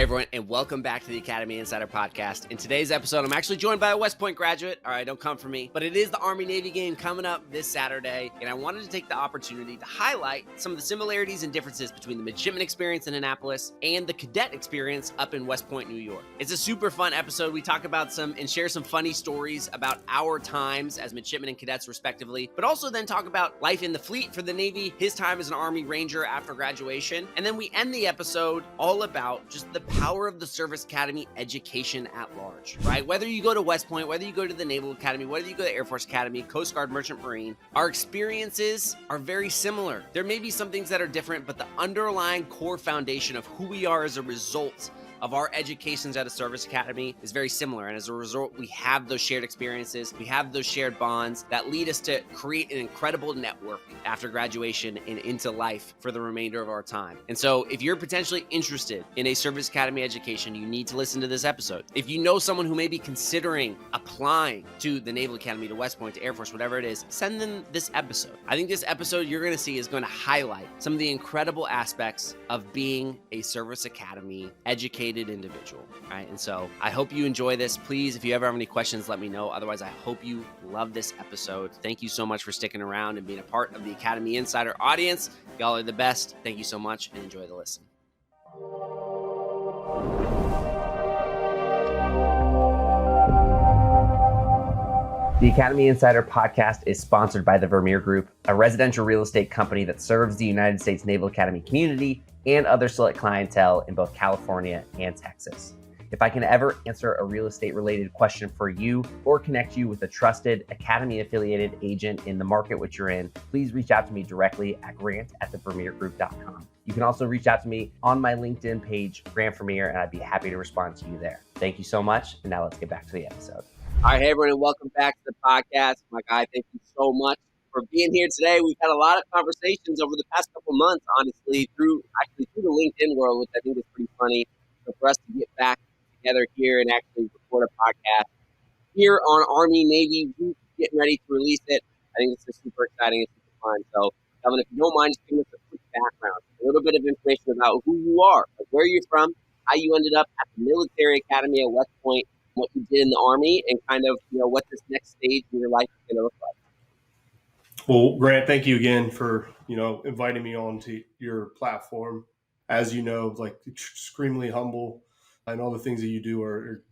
Hey everyone, and welcome back to the Academy Insider Podcast. In today's episode, I'm actually joined by a West Point graduate. All right, don't come for me, but it is the Army-Navy game coming up this Saturday, and I wanted to take the opportunity to highlight some of the similarities and differences between the midshipman experience in Annapolis and the cadet experience up in West Point, New York. It's a super fun episode. We talk about and share some funny stories about our times as midshipmen and cadets respectively, but also then talk about life in the fleet for the Navy, his time as an Army Ranger after graduation, and then we end the episode all about just the power of the Service Academy education at large, right? Whether you go to West Point, whether you go to the Naval Academy, whether you go to Air Force Academy, Coast Guard, Merchant Marine, our experiences are very similar. There may be some things that are different, but the underlying core foundation of who we are as a result of our educations at a service academy is very similar. And as a result, we have those shared experiences, we have those shared bonds that lead us to create an incredible network after graduation and into life for the remainder of our time. And so if you're potentially interested in a service academy education, you need to listen to this episode. If you know someone who may be considering applying to the Naval Academy, to West Point, to Air Force, whatever it is, send them this episode. I think this episode you're going to see is going to highlight some of the incredible aspects of being a service academy educated individual, right? And so I hope you enjoy this. Please, if you ever have any questions, let me know. Otherwise, I hope you love this episode. Thank you so much for sticking around and being a part of the Academy Insider audience. Y'all are the best. Thank you so much and enjoy the listen. The Academy Insider Podcast is sponsored by the Vermeer Group, a residential real estate company that serves the United States Naval Academy community and other select clientele in both California and Texas. If I can ever answer a real estate related question for you or connect you with a trusted Academy affiliated agent in the market which you're in, please reach out to me directly at grant@thevermeergroup.com. You can also reach out to me on my LinkedIn page, Grant Vermeer, and I'd be happy to respond to you there. Thank you so much. And now let's get back to the episode. All right, hey everyone, and welcome back to the podcast. My guy, thank you so much for being here today. We've had a lot of conversations over the past couple months, honestly, through the LinkedIn world, which I think is pretty funny. So for us to get back together here and actually record a podcast here on Army Navy, we're getting ready to release it. I think it's just super exciting and super fun. So, Kelvin, if you don't mind, just give us a quick background, a little bit of information about who you are, like where you're from, how you ended up at the Military Academy at West Point, what you did in the Army, and kind of, what this next stage in your life is going to look like. Well, Grant, thank you again for, inviting me on to your platform. As you know, extremely humble, and all the things that you do are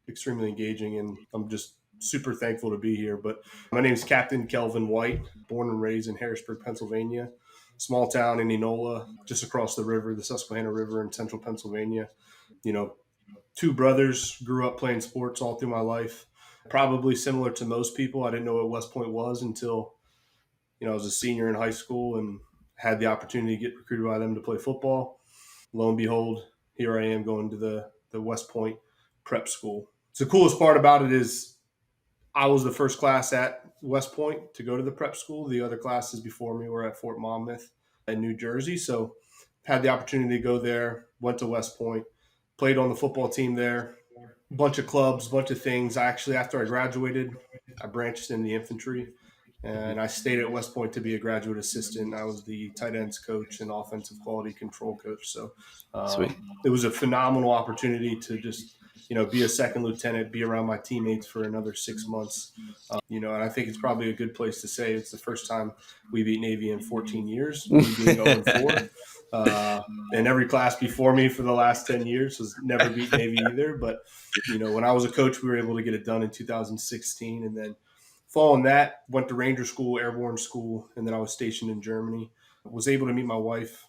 extremely engaging, and I'm just super thankful to be here. But my name is Captain Kelvin White, born and raised in Harrisburg, Pennsylvania, small town in Enola, just across the river, the Susquehanna River in central Pennsylvania. Two brothers, grew up playing sports all through my life. Probably similar to most people, I didn't know what West Point was until I was a senior in high school and had the opportunity to get recruited by them to play football. Lo and behold, here I am going to the West Point prep school. So the coolest part about it is I was the first class at West Point to go to the prep school. The other classes before me were at Fort Monmouth in New Jersey. So had the opportunity to go there, went to West Point, played on the football team there, a bunch of clubs, a bunch of things. Actually, after I graduated, I branched in the infantry. And I stayed at West Point to be a graduate assistant. I was the tight ends coach and offensive quality control coach. So it was a phenomenal opportunity to just, be a second lieutenant, be around my teammates for another 6 months. And I think it's probably a good place to say it's the first time we beat Navy in 14 years, we being 0-4. And every class before me for the last 10 years has never beat Navy either. But, when I was a coach, we were able to get it done in 2016. And then following that, went to Ranger School, Airborne School, and then I was stationed in Germany. Was able to meet my wife.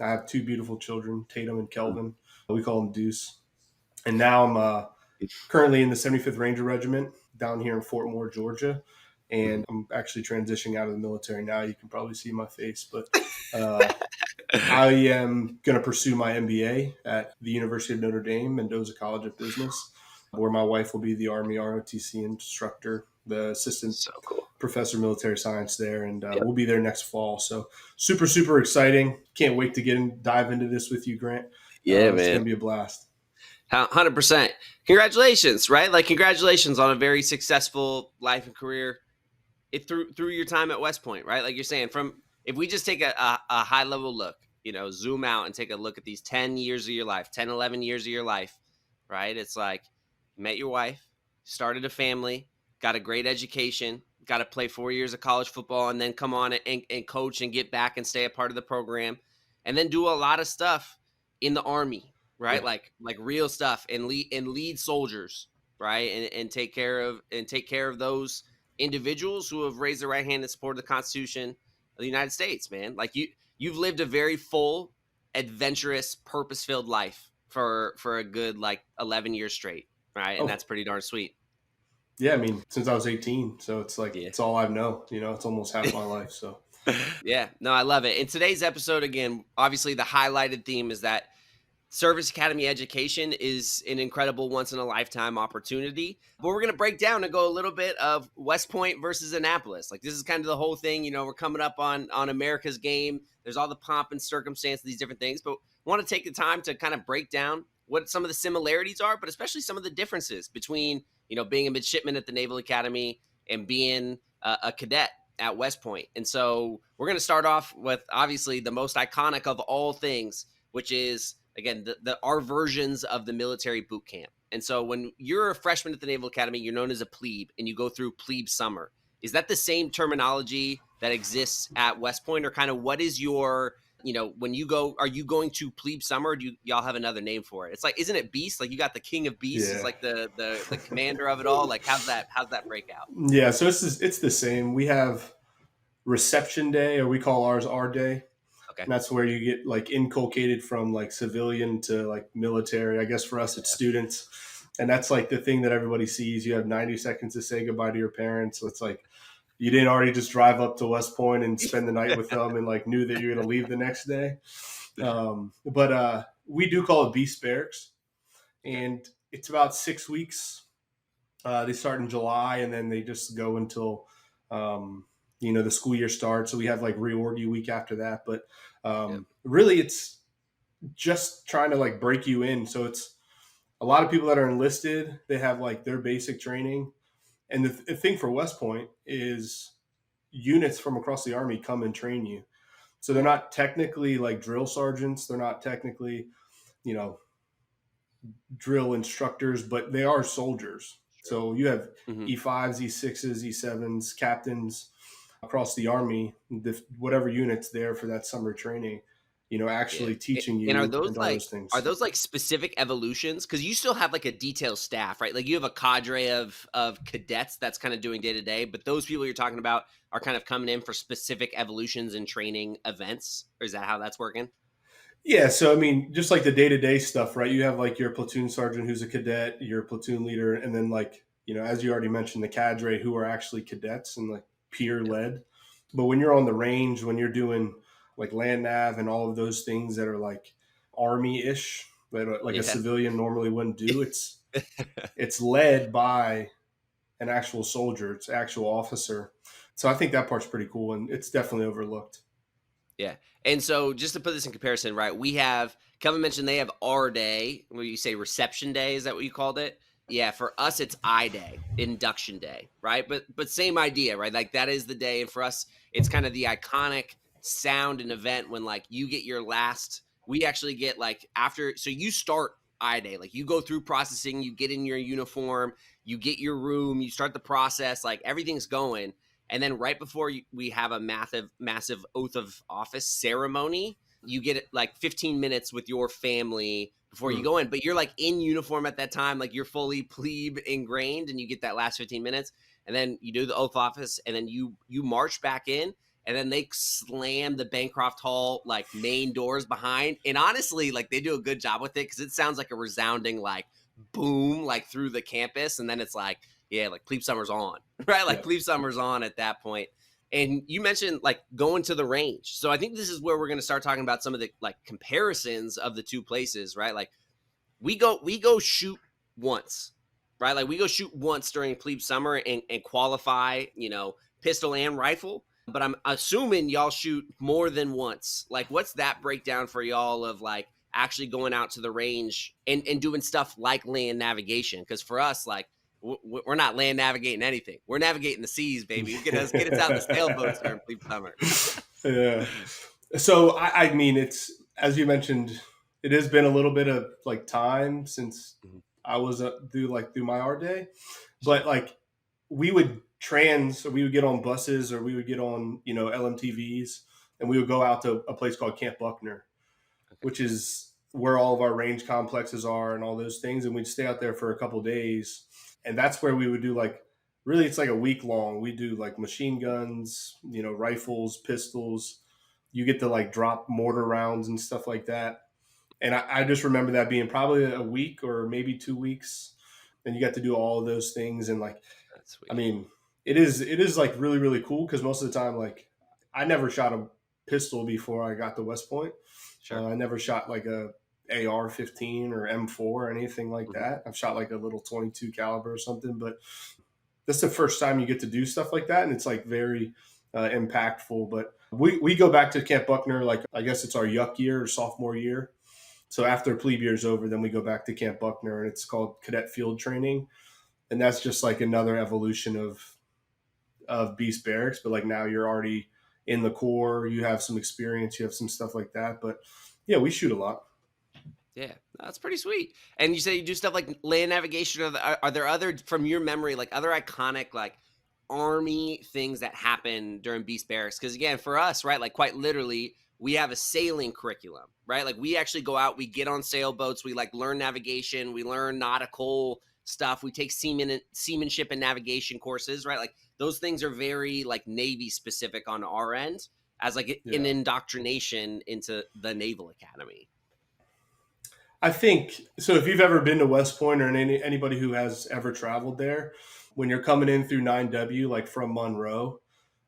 I have two beautiful children, Tatum and Kelvin. We call them Deuce. And now I'm currently in the 75th Ranger Regiment down here in Fort Moore, Georgia. And I'm actually transitioning out of the military now. You can probably see my face. But I am going to pursue my MBA at the University of Notre Dame, Mendoza College of Business, where my wife will be the Army ROTC instructor, the assistant professor of military science there, and we'll be there next fall. So super, super exciting. Can't wait to dive into this with you, Grant. Yeah, man. It's going to be a blast. 100%. Congratulations, right? Congratulations on a very successful life and career through your time at West Point, right? Like you're saying, if we just take a high level look, zoom out and take a look at these 10 years of your life, 10, 11 years of your life, right? It's like you met your wife, started a family, got a great education, got to play 4 years of college football, and then come on and coach and get back and stay a part of the program, and then do a lot of stuff in the Army, right? Yeah. Like real stuff, and lead soldiers, right? And take care of those individuals who have raised their right hand in support of the Constitution of the United States, man. Like you've lived a very full, adventurous, purpose-filled life for a good 11 years straight, right? And that's pretty darn sweet. Yeah, I mean, since I was 18, so it's like it's all I know. It's almost half my life. So yeah, no, I love it. In today's episode, again, obviously the highlighted theme is that Service Academy education is an incredible once-in-a-lifetime opportunity. But we're going to break down and go a little bit of West Point versus Annapolis. Like, this is kind of the whole thing. We're coming up on America's game. There's all the pomp and circumstance, these different things. But I want to take the time to kind of break down what some of the similarities are, but especially some of the differences between, being a midshipman at the Naval Academy and being a cadet at West Point. And so we're going to start off with, obviously, the most iconic of all things, which is, again, our versions of the military boot camp. And so when you're a freshman at the Naval Academy, you're known as a plebe, and you go through plebe summer. Is that the same terminology that exists at West Point, or kind of what is your, when you go, are you going to plebe summer, or do y'all have another name for it? It's like, isn't it Beast? Like, you got the King of Beasts, is like the commander of it all. Like, how's that break out? Yeah, so it's the same. We have reception day, or we call ours our day. Okay. And that's where you get inculcated from civilian to military. I guess for us, it's students. And that's the thing that everybody sees. You have 90 seconds to say goodbye to your parents. So it's you didn't already just drive up to West Point and spend the night with them and knew that you're going to leave the next day. But we do call it Beast Barracks. And it's about 6 weeks. They start in July, and then they just go until the school year starts. So we have reorg week after that. But really, it's just trying to break you in. So it's a lot of people that are enlisted. They have their basic training. And the thing for West Point is units from across the Army come and train you. So they're not technically drill sergeants. They're not technically, drill instructors, but they are soldiers. So you have E5s, E6s, E7s, captains across the Army, whatever unit's there for that summer training, actually teaching you. And are those those things. Are those specific evolutions? Because you still have a detailed staff, right? You have a cadre of cadets that's kind of doing day to day, but those people you're talking about are kind of coming in for specific evolutions and training events. Or is that how that's working? Yeah. So, I mean, just the day-to-day stuff, right? You have your platoon sergeant who's a cadet, your platoon leader, and then as you already mentioned, the cadre who are actually cadets and peer led. But when you're on the range, when you're doing land nav and all of those things that are Army-ish, that a civilian normally wouldn't do, it's led by an actual soldier. It's an actual officer. So I think that part's pretty cool, and it's definitely overlooked. Yeah. And so just to put this in comparison, right, we have, Kelvin mentioned they have our day, where you say reception day, is that what you called it? Yeah, for us, it's I day, induction day, right? But same idea, right? That is the day. And for us, it's kind of the iconic sound and event when you get your last, we actually get after, so you start I day, you go through processing, you get in your uniform, you get your room, you start the process, everything's going. And then right before we have a massive oath of office ceremony, you get 15 minutes with your family before you go in, but you're in uniform at that time, you're fully plebe ingrained, and you get that last 15 minutes, and then you do the oath of office, and then you march back in, and then they slam the Bancroft Hall main doors behind, and honestly, they do a good job with it, because it sounds like a resounding boom through the campus, and then it's plebe summer's on, right? Plebe summer's on at that point. And you mentioned going to the range. So I think this is where we're going to start talking about some of the comparisons of the two places, right? We go shoot once, right? We go shoot once during plebe summer and qualify, pistol and rifle. But I'm assuming y'all shoot more than once. What's that breakdown for y'all of actually going out to the range and doing stuff like land navigation? Because for us, we're not land navigating anything. We're navigating the seas, baby. Get us out the sailboats during plebe summer. Yeah. So I mean, it's as you mentioned, it has been a little bit of like time since Mhm. I was through my art day, Sure. but like we would get on buses or we would get on LMTVs and we would go out to a place called Camp Buckner, Okay. which is where all of our range complexes are and all those things, and we'd stay out there for a couple days, and that's where we would do like really it's like a week long. We do like machine guns, rifles, pistols. You get to like drop mortar rounds and stuff like that. And I just remember that being probably a week or maybe 2 weeks. And you got to do all of those things. And like, That's I sweet. mean, it is like really, really cool because most of the time, like, I never shot a pistol before I got to West Point. Sure. I never shot like a AR-15 or M4 or anything like Mhm. that. I've shot like a little 22 caliber or something, but that's the first time you get to do stuff like that, and it's like very impactful. But we go back to Camp Buckner, like I guess it's our yuck year or sophomore year. So after plebe year is over, then we go back to Camp Buckner, and it's called Cadet Field Training, and that's just like another evolution of Beast Barracks. But like now you're already in the Corps, you have some experience, you have some stuff like that. But yeah, we shoot a lot. Yeah, that's pretty sweet. And you say you do stuff like land navigation. Are there other, from your memory, like other iconic like army things that happen during Beast Barracks? Because again, for us, right, like quite literally, we have a sailing curriculum, right? Like we actually go out, we get on sailboats, we like learn navigation, we learn nautical stuff, we take seamanship and navigation courses, right? Like those things are very like Navy specific on our end as like an Yeah. indoctrination into the Naval Academy. I think so. If you've ever been to West Point or anybody who has ever traveled there, when you're coming in through 9W, like from Monroe,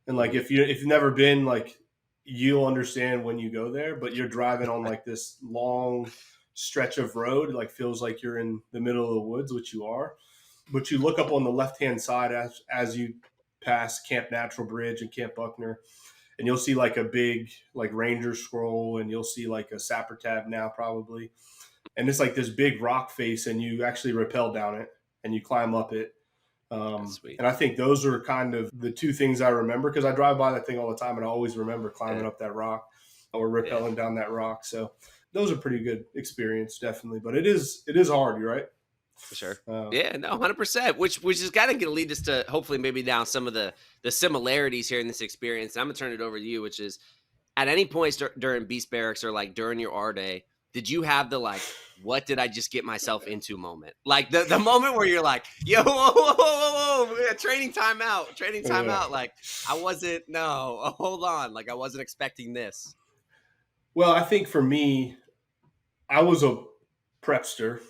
and like Mhm. if you've never been, like you'll understand when you go there. But you're driving on like this long stretch of road, like feels like you're in the middle of the woods, which you are. But you look up on the left hand side as you pass Camp Natural Bridge and Camp Buckner, and you'll see like a big like Ranger scroll, and you'll see like a Sapper tab now probably, and it's like this big rock face, and you actually rappel down it and you climb up it. That's sweet. And I think those are kind of the two things I remember because I drive by that thing all the time, and I always remember Yeah. climbing up that rock or Yeah. rappelling down that rock. So those are pretty good experience, definitely. But it is hard, you're right. Sure. Uh, Yeah, no, 100%. Which is kind of going to lead us to hopefully maybe down some of the similarities here in this experience. And I'm gonna turn it over to you, which is at any points during Beast Barracks or like during your R day, did you have the like, what did I just get myself into moment? Like the moment where you're like, yo, whoa, whoa, whoa, whoa, whoa, training yeah. timeout. Like I wasn't, no, hold on, like I wasn't expecting this. Well, I think for me, I was a prepster,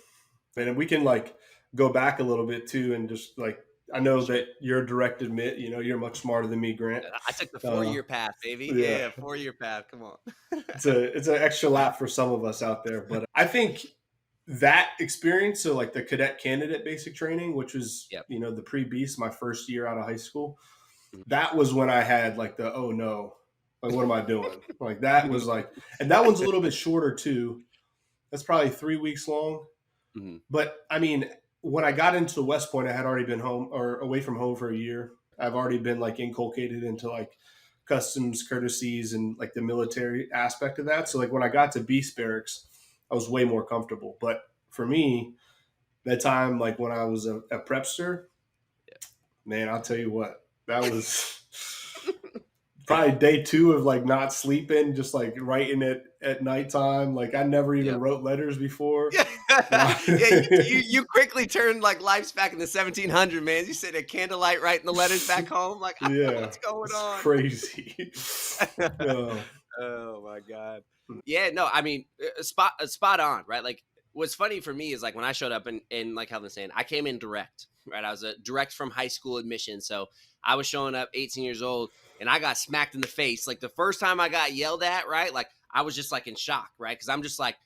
and we can like go back a little bit too, and just like I know Sure. that you're a direct admit, you're much smarter than me, Grant. I took the four Uh, year path, baby. yeah, Yeah, 4 year path. Come on. it's an extra lap for some of us out there, but I think that experience, so like the cadet candidate basic training, which was Yep. the pre beast, my first year out of high school, Mhm. that was when I had like the oh no, like what am I doing? Like that was like, and that one's a little bit shorter too. That's probably 3 weeks long. Mhm. But I mean, when I got into West Point, I had already been home or away from home for a year. I've already been like inculcated into like customs courtesies and like the military aspect of that. Sure. So like when I got to Beast Barracks, I was way more comfortable. But for me, that time, like when I was a prepster, man, I'll tell you what, that was probably day two of like not sleeping, just like writing it at nighttime. Like I never even Yep. wrote letters before. Yeah, Uh, yeah. You quickly turned like life's back in the 1700s, man. You sit at candlelight writing the letters back home. Like, yeah, what's going it's on? crazy. Oh, Oh my god. Yeah, no, I mean, spot on, right? Like, what's funny for me is like when I showed up and like Calvin's saying, I came in direct, right? I was a direct from high school admission, so I was showing up 18 years old, and I got smacked in the face. Like the first time I got yelled at, right? Like I was just like in shock, right? Because I'm just like,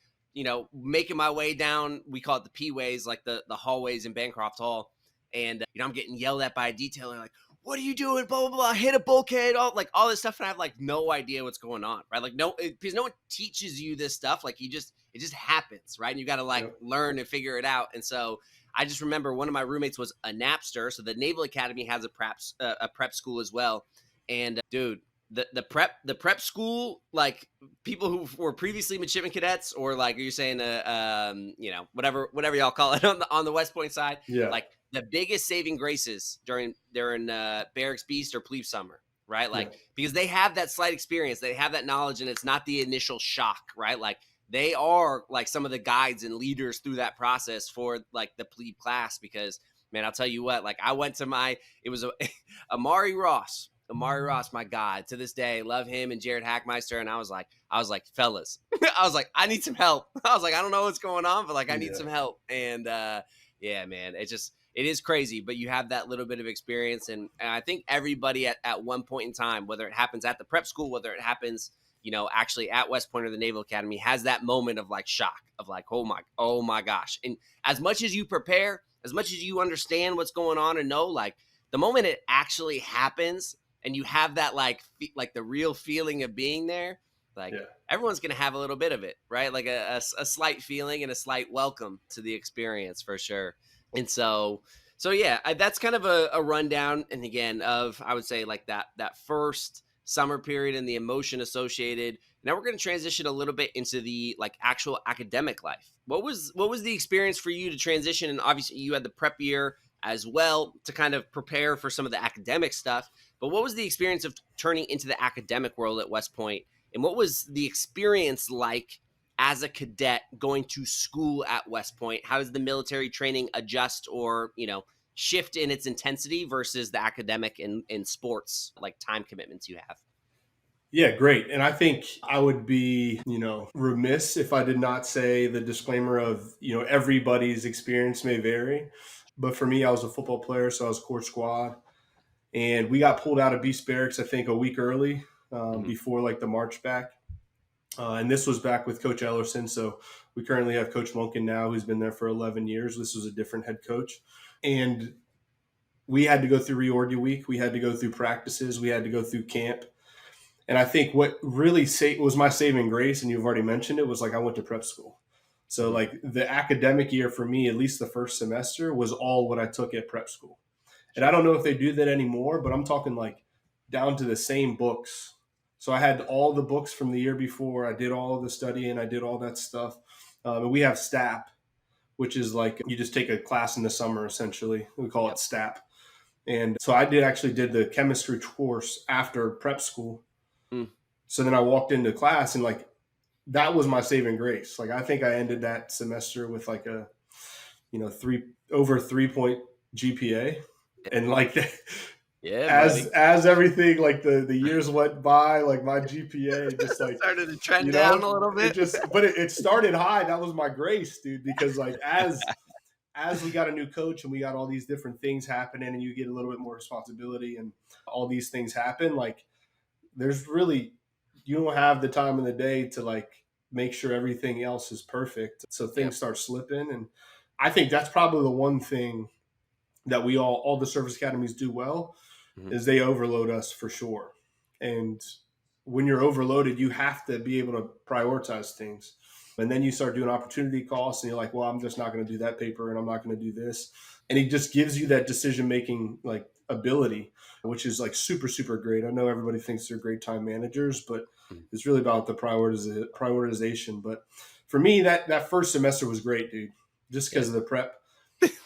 making my way down. We call it the P ways, like the hallways in Bancroft Hall, and I'm getting yelled at by a detailer, like, what are you doing? Blah, blah, blah. Hit a bulkhead, all this stuff. And I have like no idea what's going on, right? Like, because no one teaches you this stuff. Like, it just happens, right? And you got to like yep. learn and figure it out. And so I just remember one of my roommates was a Napster. So the Naval Academy has a prep school as well. And dude, the prep school, like people who were previously midshipman cadets, or like, are you saying whatever y'all call it on the West Point side, Yeah. like the biggest saving graces during barracks beast or plebe summer, right? Like, Yeah. because they have that slight experience, they have that knowledge, and it's not the initial shock, right? Like, they are like some of the guides and leaders through that process for like the plebe class. Because, man, I'll tell you what, like, I went to it was Amari Ross, my God, to this day, love him, and Jared Hackmeister. And I was like, fellas, I was like, I need some help. I was like, I don't know what's going on, but like, I need some help. And yeah, man, it is crazy, but you have that little bit of experience. And I think everybody at one point in time, whether it happens at the prep school, whether it happens, actually at West Point or the Naval Academy, has that moment of like shock, of like, oh my gosh. And as much as you prepare, as much as you understand what's going on and know, like, the moment it actually happens and you have that like the real feeling of being there, like, everyone's going to have a little bit of it, right? Like a slight feeling and a slight welcome to the experience, for sure. And so yeah, that's kind of a rundown. And again, of, I would say, like that first summer period and the emotion associated. Now we're going to transition a little bit into the like actual academic life. What was the experience for you to transition? And obviously you had the prep year as well to kind of prepare for some of the academic stuff. But what was the experience of turning into the academic world at West Point? And what was the experience like as a cadet going to school at West Point? How does the military training adjust or, shift in its intensity versus the academic and sports, like, time commitments you have? Yeah, great. And I think I would be, remiss if I did not say the disclaimer of, everybody's experience may vary. But for me, I was a football player, so I was core squad. And we got pulled out of Beast Barracks, I think, a week early before like the march back. And this was back with Coach Ellerson. So we currently have Coach Monken now, who's been there for 11 years. This was a different head coach. And we had to go through reorg week. We had to go through practices. We had to go through camp. And I think what really was my saving grace, and you've already mentioned it, was like I went to prep school. So like the academic year for me, at least the first semester, was all what I took at prep school. And I don't know if they do that anymore, but I'm talking like down to the same books. So I had all the books from the year before. I did all of the studying. I did all that stuff. And we have STAP, which is like you just take a class in the summer, essentially. We call it STAP. And so I did the chemistry course after prep school. So then I walked into class and like that was my saving grace. Like I think I ended that semester with like a, over 3-point GPA. And like that, as everything, like the years went by, like my GPA just like started to trend down a little bit. But it started high. That was my grace, dude, because like as we got a new coach and we got all these different things happening and you get a little bit more responsibility and all these things happen, like there's really, you don't have the time in the day to like make sure everything else is perfect. So things start slipping. And I think that's probably the one thing that we all the service academies do well is they overload us for sure. And when you're overloaded, you have to be able to prioritize things. And then you start doing opportunity costs and you're like, well, I'm just not going to do that paper and I'm not going to do this. And it just gives you that decision-making like ability, which is like super, super great. I know everybody thinks they're great time managers, but it's really about the prioritization. But for me, that first semester was great, dude, just because of the prep.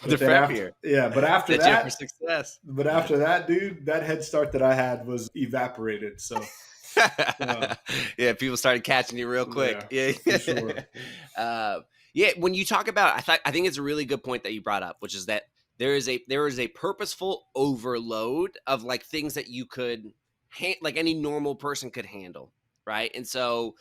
The prep year. Yeah, but after that, for success. But after that, dude, that head start that I had was evaporated. So yeah, people started catching you real quick. Yeah, for sure. Yeah, when you talk about, I think it's a really good point that you brought up, which is that there is a purposeful overload of like things that you could like any normal person could handle, right? And so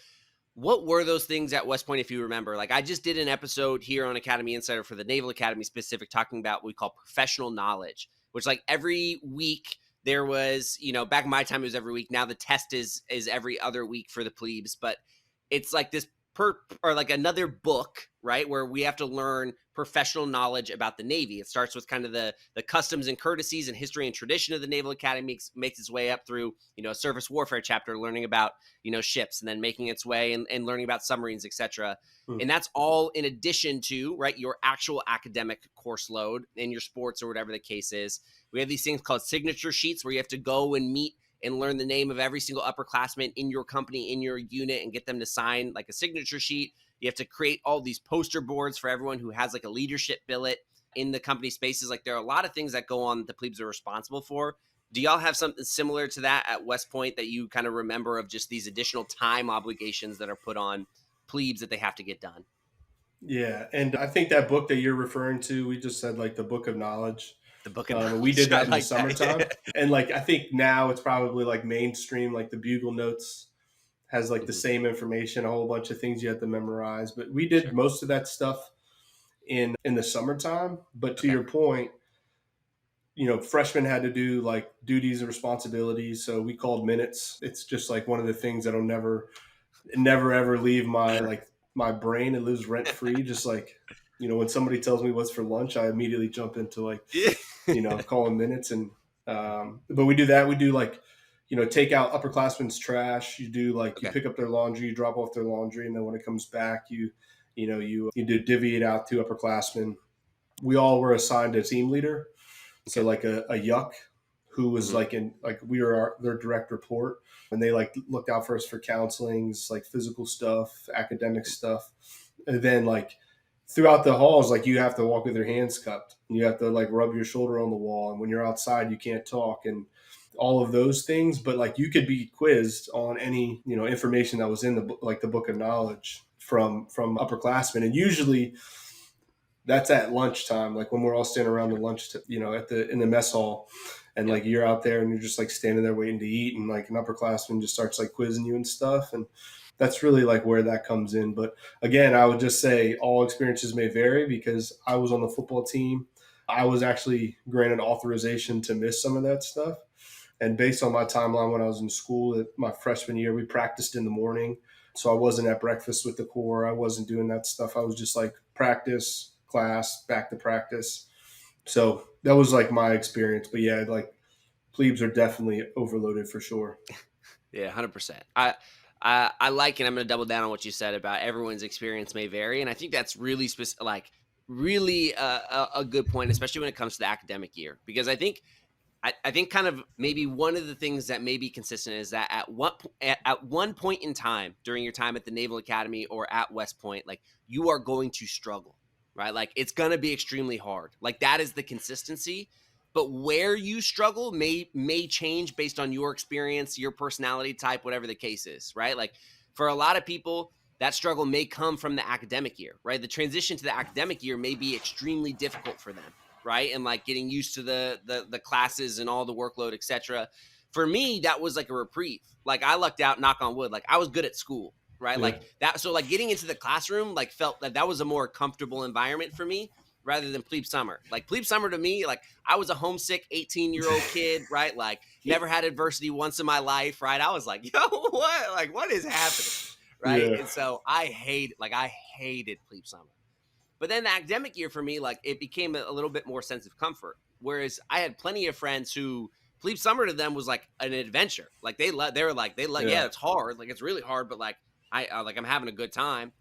what were those things at West Point, if you remember? Like I just did an episode here on Academy Insider for the Naval Academy specific, talking about what we call professional knowledge, which like every week there was, back in my time it was every week. Now the test is every other week for the plebes, but it's like this or like another book, right, where we have to learn professional knowledge about the Navy. It starts with kind of the customs and courtesies and history and tradition of the Naval Academy, makes its way up through, a surface warfare chapter, learning about, ships, and then making its way and learning about submarines, etc. And that's all in addition to, right, your actual academic course load and your sports or whatever the case is. We have these things called signature sheets where you have to go and meet and learn the name of every single upperclassman in your company, in your unit, and get them to sign like a signature sheet. You have to create all these poster boards for everyone who has like a leadership billet in the company spaces. Like there are a lot of things that go on that the plebes are responsible for. Do y'all have something similar to that at West Point that you kind of remember of just these additional time obligations that are put on plebes that they have to get done? Yeah, and I think that book that you're referring to, we just said like the Book of Knowledge. The book of We knowledge. did I that in the like summertime, that. and like I think now it's probably like mainstream, like the Bugle Notes has like the Mhm. same information, a whole bunch of things you have to memorize. But we did Sure. most of that stuff in the summertime. But to Okay. your point, freshmen had to do like duties and responsibilities, so we called minutes. It's just like one of the things that'll never ever leave my brain. It lives rent free. Just like when somebody tells me what's for lunch, I immediately jump into like Yeah. calling minutes. And but we do that. We do like take out upperclassmen's trash. You do like you Okay. pick up their laundry, you drop off their laundry, and then when it comes back, you do divvy it out to upperclassmen. We all were assigned a team leader, so Okay. like a yuck who was Mhm. like we were their direct report, and they like looked out for us for counselings, like physical stuff, academic stuff. And then like throughout the halls, like you have to walk with your hands cupped, and you have to like rub your shoulder on the wall, and when you're outside you can't talk, and all of those things. But like you could be quizzed on any information that was in the Book of Knowledge from upperclassmen, and usually that's at lunchtime, like when we're all standing around the lunch, in the mess hall, and Yep. like you're out there and you're just like standing there waiting to eat, and like an upperclassman just starts like quizzing you and stuff, and that's really like where that comes in. But again, I would just say all experiences may vary because I was on the football team. I was actually granted authorization to miss some of that stuff, and based on my timeline when I was in school, my freshman year, we practiced in the morning. So I wasn't at breakfast with the core. I wasn't doing that stuff. I was just like practice, class, back to practice. So that was like my experience. But yeah, like plebes are definitely overloaded for sure. Yeah, 100%. I like, and I'm going to double down on what you said about everyone's experience may vary, and I think that's really like really a good point, especially when it comes to the academic year, because I think kind of maybe one of the things that may be consistent is that at one point in time during your time at the Naval Academy or at West Point, like you are going to struggle, right? Like it's going to be extremely hard. Like that is the consistency. But where you struggle may change based on your experience, your personality type, whatever the case is, right? Like for a lot of people, that struggle may come from the academic year, right? The transition to the academic year may be extremely difficult for them, right? And like getting used to the classes and all the workload, etc. For me, that was like a reprieve. Like I lucked out, knock on wood. Like I was good at school, right? Yeah. Like that. So like getting into the classroom, like felt that was a more comfortable environment for me rather than plebe summer. Like plebe summer to me, like I was a homesick 18-year-old kid, right? Like never had adversity once in my life, right? I was like, yo, what? Like what is happening? Right. Yeah. And so I hated plebe summer. But then the academic year for me, like it became a little bit more sense of comfort. Whereas I had plenty of friends who plebe summer to them was like an adventure. Like Yeah. yeah, it's hard. Like it's really hard, but like I'm having a good time.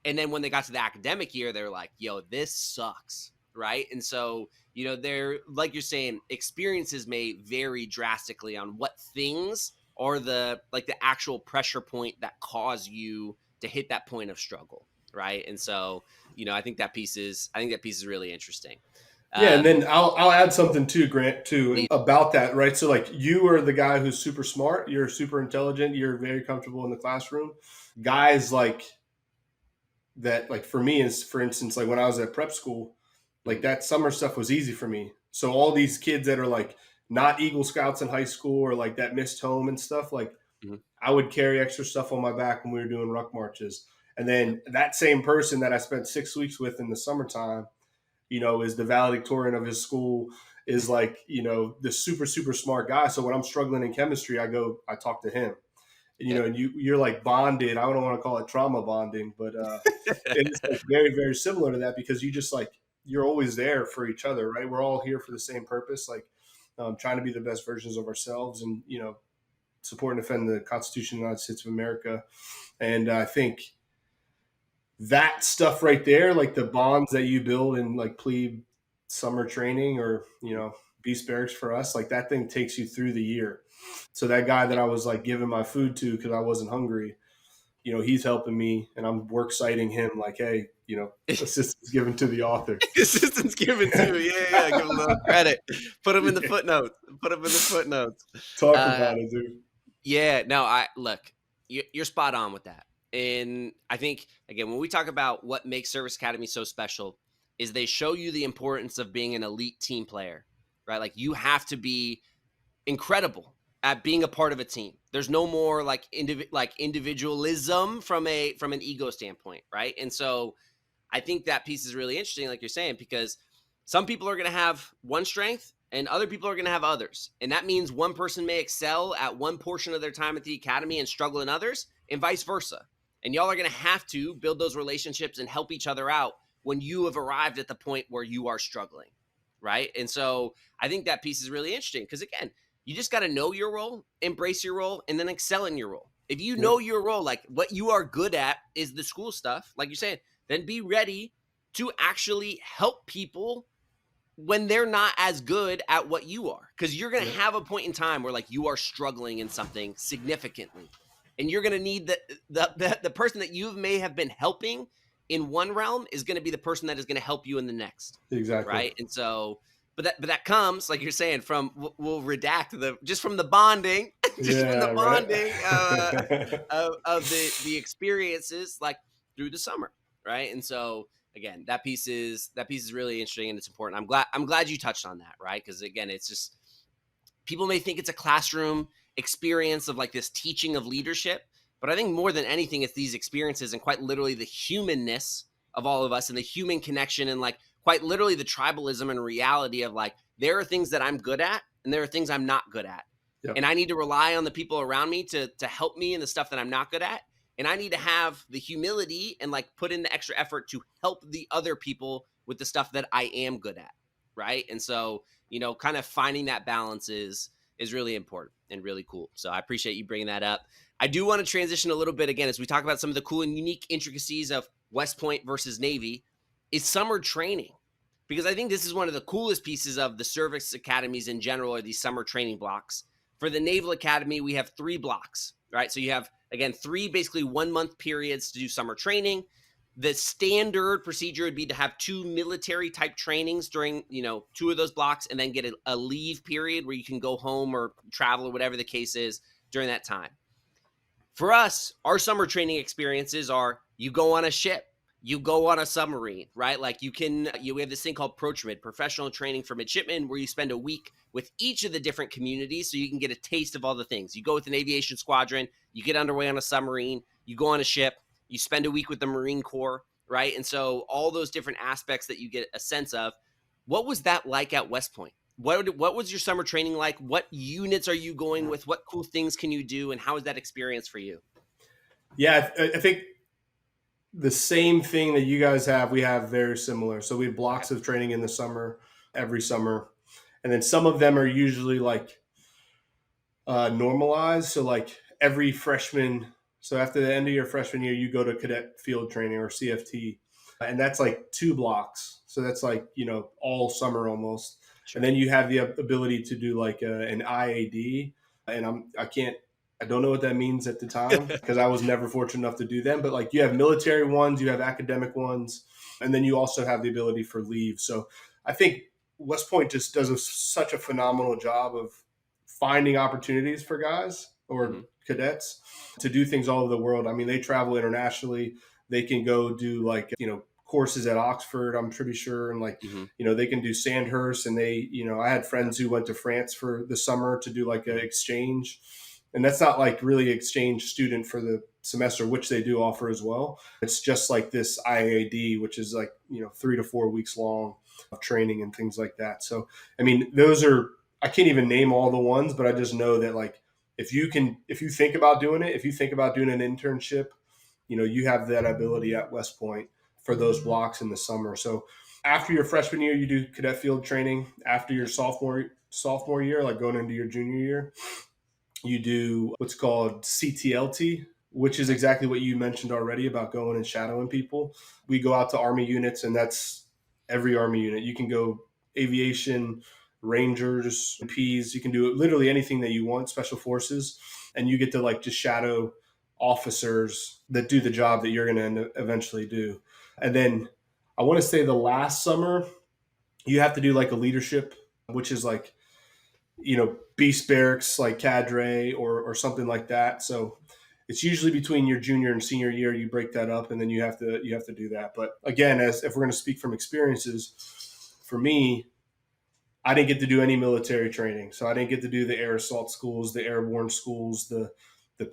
And then when they got to the academic year, they were like, yo, this sucks. Right. And so, they're like you're saying, experiences may vary drastically on what things are the actual pressure point that cause you to hit that point of struggle. Right. And so, I think that piece is really interesting. Yeah, and Um, then I'll add something too, Grant, too, please, about that, right? So like you are the guy who's super smart, you're super intelligent, you're very comfortable in the classroom. Guys like that, like for me, is for instance, like when I was at prep school, like mhm, that summer stuff was easy for me. So all these kids that are like not Eagle Scouts in high school or like that missed home and stuff, like mhm, I would carry extra stuff on my back when we were doing ruck marches. And yep, then that same person that I spent 6 weeks with in the summertime, is the valedictorian of his school, is like, the super, super smart guy. So when I'm struggling in chemistry, I talk to him. And, yep, and you're like bonded. I don't want to call it trauma bonding, but it's like very, very similar to that because you just like, you're always there for each other, right? We're all here for the same purpose, like trying to be the best versions of ourselves and, support and defend the Constitution of the United States of America. And I think that stuff right there, like the bonds that you build in like plebe summer training or, beast barracks for us, like that thing takes you through the year. So that guy that I was like giving my food to because I wasn't hungry, he's helping me, and I'm work citing him like, hey, assistance given to the author. Assistance given to you. Yeah. Give him a little credit. Put him in the Yeah. footnotes. Put him in the footnotes. Talk about it, dude. Yeah. No, look, you're spot on with that. And I think, again, when we talk about what makes Service Academy so special is they show you the importance of being an elite team player, right? Like you have to be incredible at being a part of a team. There's no more like individualism from an ego standpoint, right? And so I think that piece is really interesting, like you're saying, because some people are going to have one strength and other people are going to have others. And that means one person may excel at one portion of their time at the academy and struggle in others, and vice versa. And y'all are going to have to build those relationships and help each other out when you have arrived at the point where you are struggling, right? And so I think that piece is really interesting because, again, you just got to know your role, embrace your role, and then excel in your role. If you know your role, like what you are good at is the school stuff, like you're saying, then be ready to actually help people when they're not as good at what you are. Because you're going to have a point in time where like you are struggling in something significantly. And you're going to need the person that you may have been helping in one realm is going to be the person that is going to help you in the next. Exactly. Right. And so, but that comes, like you're saying, from, we'll redact from the bonding, from the bonding of the experiences like through the summer. Right. And so again, that piece is really interesting and it's important. I'm glad you touched on that. Right. Because again, it's just, people may think it's a classroom experience of like this teaching of leadership, but I think more than anything, it's these experiences and quite literally the humanness of all of us and the human connection and like quite literally the tribalism and reality of like, there are things that I'm good at and there are things I'm not good at. Yep. And I need to rely on the people around me to help me in the stuff that I'm not good at. And I need to have the humility and like put in the extra effort to help the other people with the stuff that I am good at. Right. And so, kind of finding that balance is really important and really cool. So I appreciate you bringing that up. I do want to transition a little bit again, as we talk about some of the cool and unique intricacies of West Point versus Navy, is summer training. Because I think this is one of the coolest pieces of the service academies in general are these summer training blocks. For the Naval Academy, we have 3 blocks, right? So you have, again, 3 basically 1-month periods to do summer training. The standard procedure would be to have 2 military type trainings during, 2 of those blocks and then get a leave period where you can go home or travel or whatever the case is during that time. For us, our summer training experiences are you go on a ship, you go on a submarine, right? Like we have this thing called ProTrMid, professional training for midshipmen, where you spend a week with each of the different communities so you can get a taste of all the things. You go with an aviation squadron, you get underway on a submarine, you go on a ship, you spend a week with the Marine Corps, right? And so all those different aspects that you get a sense of. What was that like at West Point? What was your summer training like? What units are you going with? What cool things can you do? And how is that experience for you? Yeah, I think the same thing that you guys have, we have very similar. So we have blocks of training in the summer, every summer. And then some of them are usually like normalized. So like every freshman, so after the end of your freshman year, you go to cadet field training or CFT. And that's like 2 blocks. So that's like, all summer almost. Sure. And then you have the ability to do like an IAD. And I don't know what that means at the time because I was never fortunate enough to do them. But like you have military ones, you have academic ones, and then you also have the ability for leave. So I think West Point just does such a phenomenal job of finding opportunities for guys or cadets to do things all over the world. I mean, they travel internationally. They can go do like, courses at Oxford, I'm pretty sure. And like, they can do Sandhurst, and I had friends who went to France for the summer to do like an exchange. And that's not like really exchange student for the semester, which they do offer as well. It's just like this IAD, which is like, 3 to 4 weeks long of training and things like that. So, I mean, I can't even name all the ones, but I just know that like, if you think about doing it, if you think about doing an internship, you have that ability at West Point for those blocks in the summer. So after your freshman year, you do cadet field training. After your sophomore year, like going into your junior year, you do what's called CTLT, which is exactly what you mentioned already about going and shadowing people. We go out to Army units, and that's every Army unit. You can go aviation, Rangers, Ps. You can do literally anything that you want, special forces, and you get to like just shadow officers that do the job that you're going to eventually do. And then I want to say the last summer, you have to do like a leadership, which is like, beast barracks, like cadre or something like that. So it's usually between your junior and senior year, you break that up, and then you have to do that. But again, as if we're going to speak from experiences, for me, I didn't get to do any military training. So I didn't get to do the air assault schools, the airborne schools, the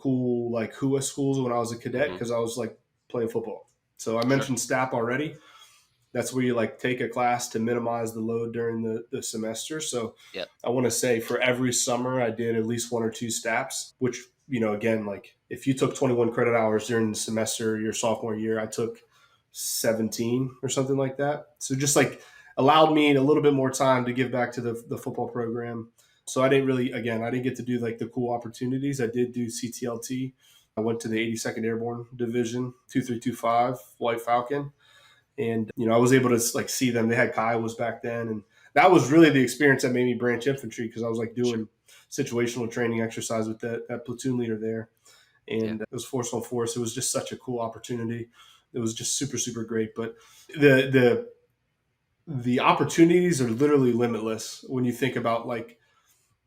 cool like HUA schools when I was a cadet, because I was like playing football. So I mentioned STAP already. That's where you like take a class to minimize the load during the semester. So I want to say for every summer I did at least 1 or 2 STAPs, which, again, like if you took 21 credit hours during the semester, your sophomore year, I took 17 or something like that. So just like allowed me a little bit more time to give back to the football program. So I didn't get to do like the cool opportunities. I did do CTLT. I went to the 82nd Airborne Division, 2325 White Falcon. And, I was able to like see them. They had Kiowas back then. And that was really the experience that made me branch infantry, because I was like doing situational training exercise with that platoon leader there. And it was force on force. It was just such a cool opportunity. It was just super, super great. But the opportunities are literally limitless when you think about like,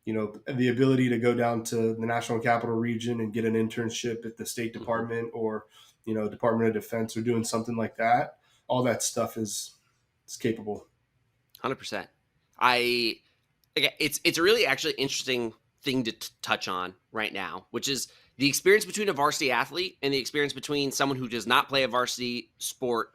the ability to go down to the National Capital Region and get an internship at the State Department or, Department of Defense, or doing something like that. All that stuff is capable. 100%. It's a really actually interesting thing to touch on right now, which is the experience between a varsity athlete and the experience between someone who does not play a varsity sport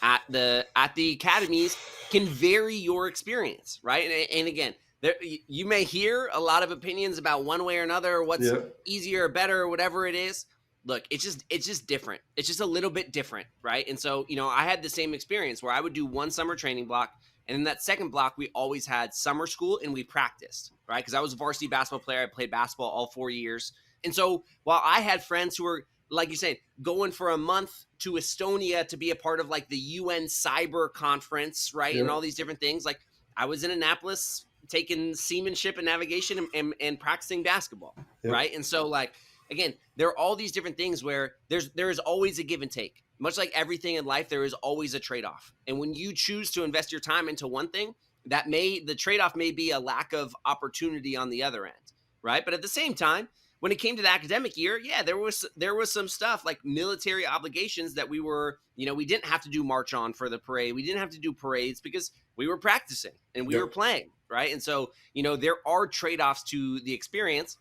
at the academies can vary your experience, right? And again, you may hear a lot of opinions about one way or another, what's easier or better or whatever it is. Look, it's just different. It's just a little bit different, right? And so, I had the same experience where I would do one summer training block, and in that second block, we always had summer school and we practiced, right? Because I was a varsity basketball player. I played basketball all 4 years. And so while I had friends who were, like you said, going for a month to Estonia to be a part of like the UN cyber conference, right? And all these different things, like I was in Annapolis taking seamanship and navigation and practicing basketball, right? And so like, again, there are all these different things where there is always a give and take. Much like everything in life, there is always a trade-off. And when you choose to invest your time into one thing, the trade-off may be a lack of opportunity on the other end, right? But at the same time, when it came to the academic year, there was some stuff like military obligations that we were, we didn't have to do march on for the parade. We didn't have to do parades because we were practicing and we were playing, right? And so, there are trade-offs to the experience,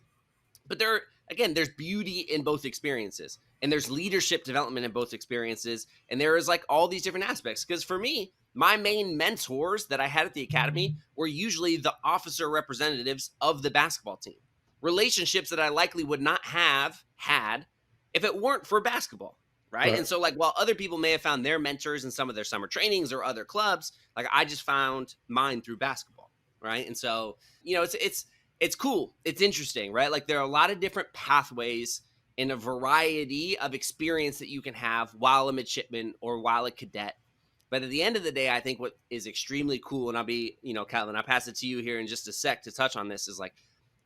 but there's beauty in both experiences, and there's leadership development in both experiences. And there is like all these different aspects. Because for me, my main mentors that I had at the academy were usually the officer representatives of the basketball team, relationships that I likely would not have had if it weren't for basketball. Right. And so like, while other people may have found their mentors in some of their summer trainings or other clubs, like I just found mine through basketball. Right. And so, it's cool. It's interesting, right? Like there are a lot of different pathways and a variety of experience that you can have while a midshipman or while a cadet. But at the end of the day, I think what is extremely cool, and I'll be, Calvin, I'll pass it to you here in just a sec to touch on this, is like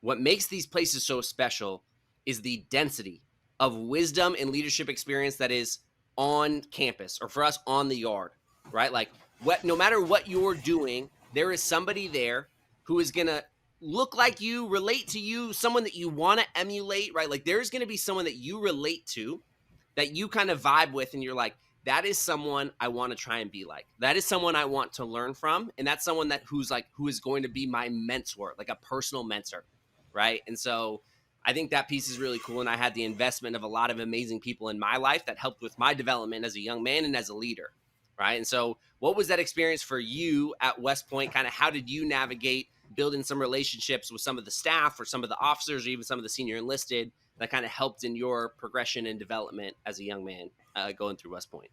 what makes these places so special is the density of wisdom and leadership experience that is on campus, or for us on the yard, right? Like no matter what you're doing, there is somebody there who is going to look like you, relate to you, someone that you want to emulate, right? Like there's going to be someone that you relate to, that you kind of vibe with, and you're like, that is someone I want to try and be like. That is someone I want to learn from, and that's someone who is going to be my mentor, like a personal mentor, right? And so I think that piece is really cool, and I had the investment of a lot of amazing people in my life that helped with my development as a young man and as a leader, right? And so what was that experience for you at West Point? Kind of how did you navigate building some relationships with some of the staff or some of the officers or even some of the senior enlisted that kind of helped in your progression and development as a young man going through West Point?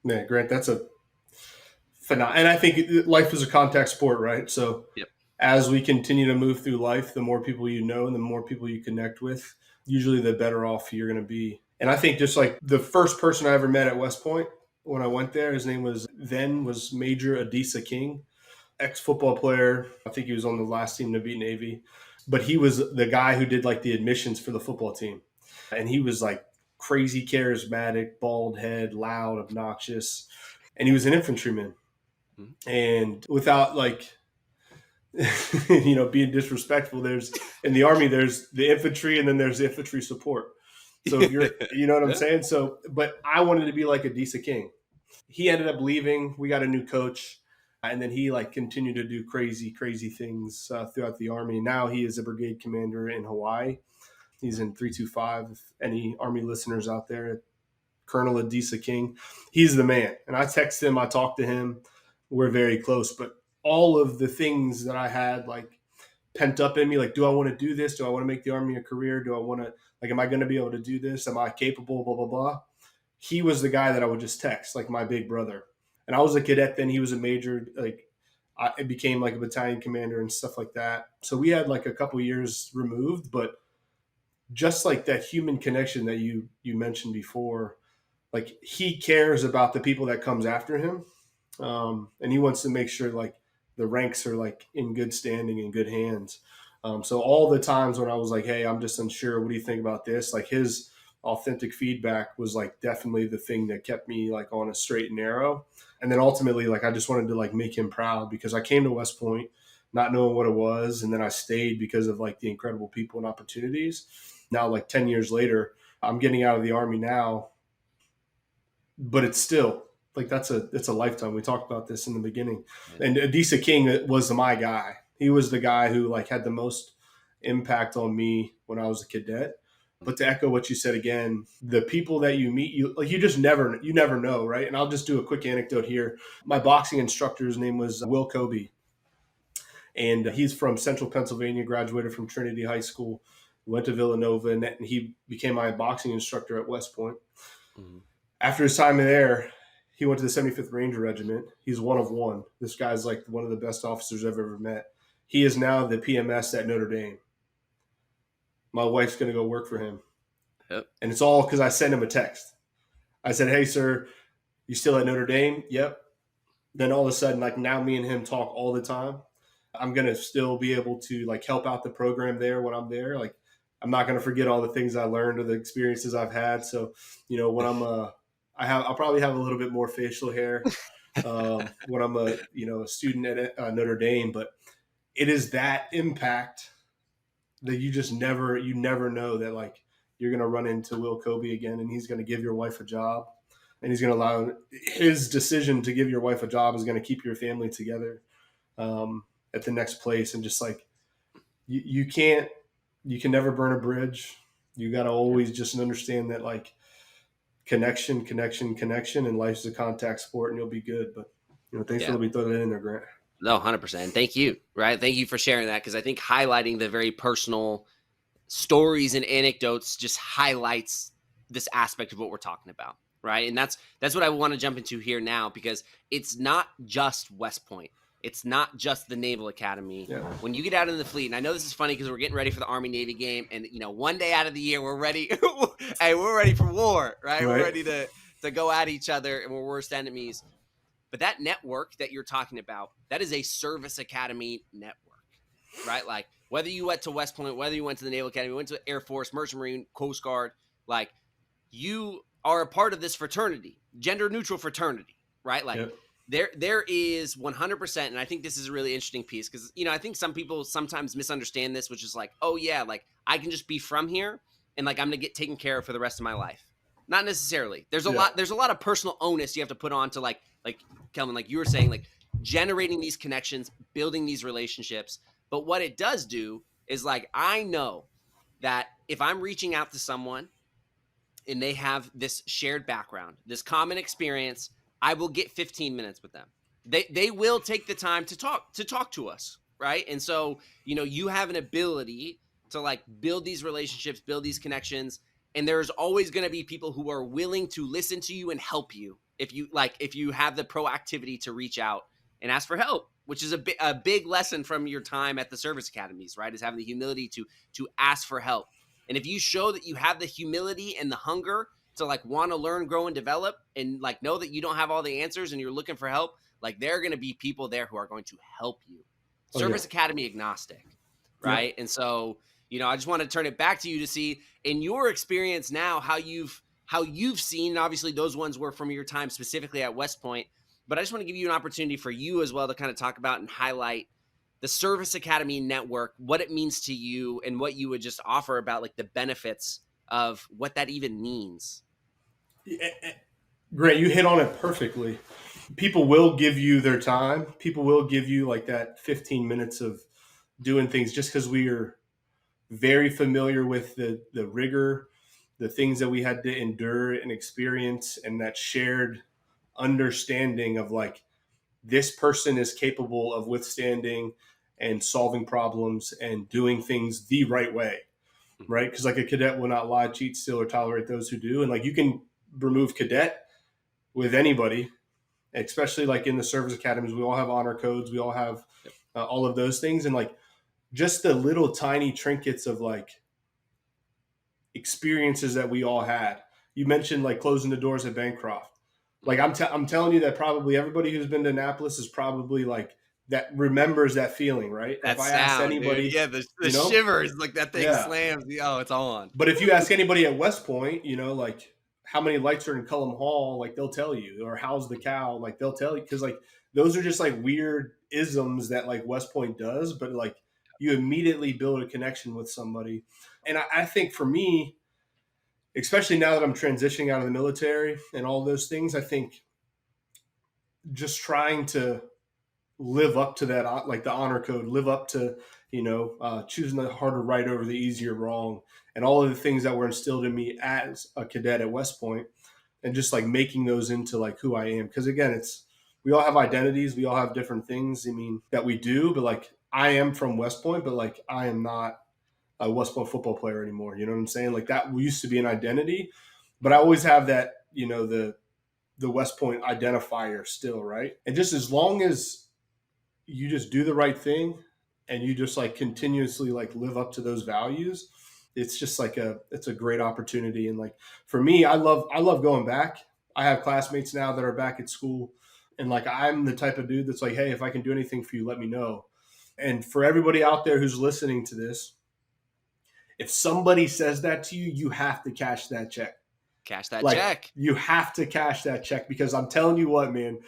Man, Grant, that's a phenomenal. And I think life is a contact sport, right? So as we continue to move through life, the more people you know and the more people you connect with, usually the better off you're going to be. And I think just like the first person I ever met at West Point when I went there, his name was Major Adisa King. ex-football player. I think he was on the last team to beat Navy, but he was the guy who did like the admissions for the football team. And he was like crazy charismatic, bald head, loud, obnoxious. And he was an infantryman. Mhm. And without like, being disrespectful, there's in the Army, there's the infantry and then there's the infantry support. So if you're, you know what I'm Yeah. saying? So, but I wanted to be like Adisa King. He ended up leaving. We got a new coach. And then he like continued to do crazy things throughout the Army. Now he is a brigade commander in Hawaii. He's in 325. If any Army listeners out there, Colonel Adisa King, he's the man. And I text him, I talk to him. We're very close. But all of the things that I had like pent up in me, like, do I want to do this? Do I want to make the Army a career? Do I want to, like, am I going to be able to do this? Am I capable? Blah, blah, blah. He was the guy that I would just text, like my big brother. And I was a cadet then. He was a major. Like, I became like a battalion commander and stuff like that. So we had like a couple years removed, but just like that human connection that you mentioned before, like he cares about the people that comes after him, and he wants to make sure like the ranks are like in good standing and good hands. So all the times when I was like, hey, I'm just unsure, what do you think about this, like his authentic feedback was like definitely the thing that kept me like on a straight and narrow. And then ultimately, like I just wanted to like make him proud, because I came to West Point not knowing what it was, and then I stayed because of like the incredible people and opportunities. Now like 10 years later, I'm getting out of the Army now, but it's still like it's a lifetime. We talked about this in the beginning. Yeah. And Adisa King was my guy. He was the guy who like had the most impact on me when I was a cadet. But to echo what you said again, the people that you meet, you just never know, right? And I'll just do a quick anecdote here. My boxing instructor's name was Will Kobe, and he's from Central Pennsylvania, graduated from Trinity High School, went to Villanova, and he became my boxing instructor at West Point. Mm-hmm. After his time there, he went to the 75th Ranger Regiment. He's one of one. This guy's like one of the best officers I've ever met. He is now the PMS at Notre Dame. My wife's going to go work for him. Yep. And it's all because I sent him a text. I said, hey, sir, you still at Notre Dame? Yep. Then all of a sudden, like now me and him talk all the time. I'm going to still be able to like help out the program there when I'm there. Like I'm not going to forget all the things I learned or the experiences I've had. So, when I'm I'll probably have a little bit more facial hair when I'm a student at Notre Dame, but it is that impact that you never know that like you're going to run into Will Kobe again, and he's going to give your wife a job, and he's going to allow his decision to give your wife a job is going to keep your family together at the next place. And just like you can never burn a bridge. You got to always just understand that like connection, and life's a contact sport, and you'll be good. But thanks for letting me throw that in there, Grant. No, 100%. Thank you. Right. Thank you for sharing that, because I think highlighting the very personal stories and anecdotes just highlights this aspect of what we're talking about. Right. And that's what I want to jump into here now, because it's not just West Point. It's not just the Naval Academy. Yeah. When you get out in the fleet, and I know this is funny because we're getting ready for the Army-Navy game, and one day out of the year we're ready. Hey, we're ready for war, right? We're ready to go at each other, and we're worst enemies. But that network that you're talking about, that is a service academy network, right? Like whether you went to West Point, whether you went to the Naval Academy, went to Air Force, Merchant Marine, Coast Guard, like you are a part of this fraternity, gender neutral fraternity, right? Like there is 100%. And I think this is a really interesting piece, because, I think some people sometimes misunderstand this, which is like, oh yeah, like I can just be from here and like I'm going to get taken care of for the rest of my life. Not necessarily. There's a lot of personal onus you have to put on to like Kelvin, like you were saying, like generating these connections, building these relationships. But what it does do is like, I know that if I'm reaching out to someone and they have this shared background, this common experience, I will get 15 minutes with them. They will take the time to talk to us. Right. And so, you have an ability to like build these relationships, build these connections. And there's always going to be people who are willing to listen to you and help you if you have the proactivity to reach out and ask for help, which is a big lesson from your time at the service academies, right? Is having the humility to ask for help. And if you show that you have the humility and the hunger to like want to learn, grow, and develop, and like know that you don't have all the answers and you're looking for help, Like there are going to be people there who are going to help you. Oh, Service yeah. Academy agnostic, Yep. right? And so, I just want to turn it back to you to see in your experience now how you've seen, and obviously those ones were from your time specifically at West Point, but I just want to give you an opportunity for you as well to kind of talk about and highlight the Service Academy network, what it means to you, and what you would just offer about like the benefits of what that even means. Grant, you hit on it perfectly. People will give you their time. People will give you like that 15 minutes of doing things just because we are very familiar with the rigor, the things that we had to endure and experience, and that shared understanding of like this person is capable of withstanding and solving problems and doing things the right way, right? Because like a cadet will not lie, cheat, steal, or tolerate those who do. And like you can remove cadet with anybody, especially like in the service academies. We all have honor codes. We all have all of those things. And like just the little tiny trinkets of like experiences that we all had. You mentioned like closing the doors at Bancroft. Like I'm telling you that probably everybody who's been to Annapolis is probably like that remembers that feeling, right? That if I sound, asked anybody, dude. Yeah, the shivers, like that thing slams. Oh, it's on. But if you ask anybody at West Point, like how many lights are in Cullum Hall, like they'll tell you, or how's the cow, like they'll tell you, because like those are just like weird isms that like West Point does, but like you immediately build a connection with somebody. And I think for me, especially now that I'm transitioning out of the military and all those things, I think just trying to live up to that, like the honor code, live up to, choosing the harder right over the easier wrong, and all of the things that were instilled in me as a cadet at West Point, and just like making those into like who I am. Because again, we all have identities, we all have different things. I mean, that we do, but like I am from West Point, but like I am not a West Point football player anymore. You know what I'm saying? Like that used to be an identity, but I always have that, the West Point identifier still, right? And just as long as you just do the right thing and you just like continuously like live up to those values, it's just like it's a great opportunity. And like for me, I love going back. I have classmates now that are back at school, and like I'm the type of dude that's like, hey, if I can do anything for you, let me know. And for everybody out there who's listening to this, if somebody says that to you, you have to cash that check. Cash that like, check. You have to cash that check, because I'm telling you what, man,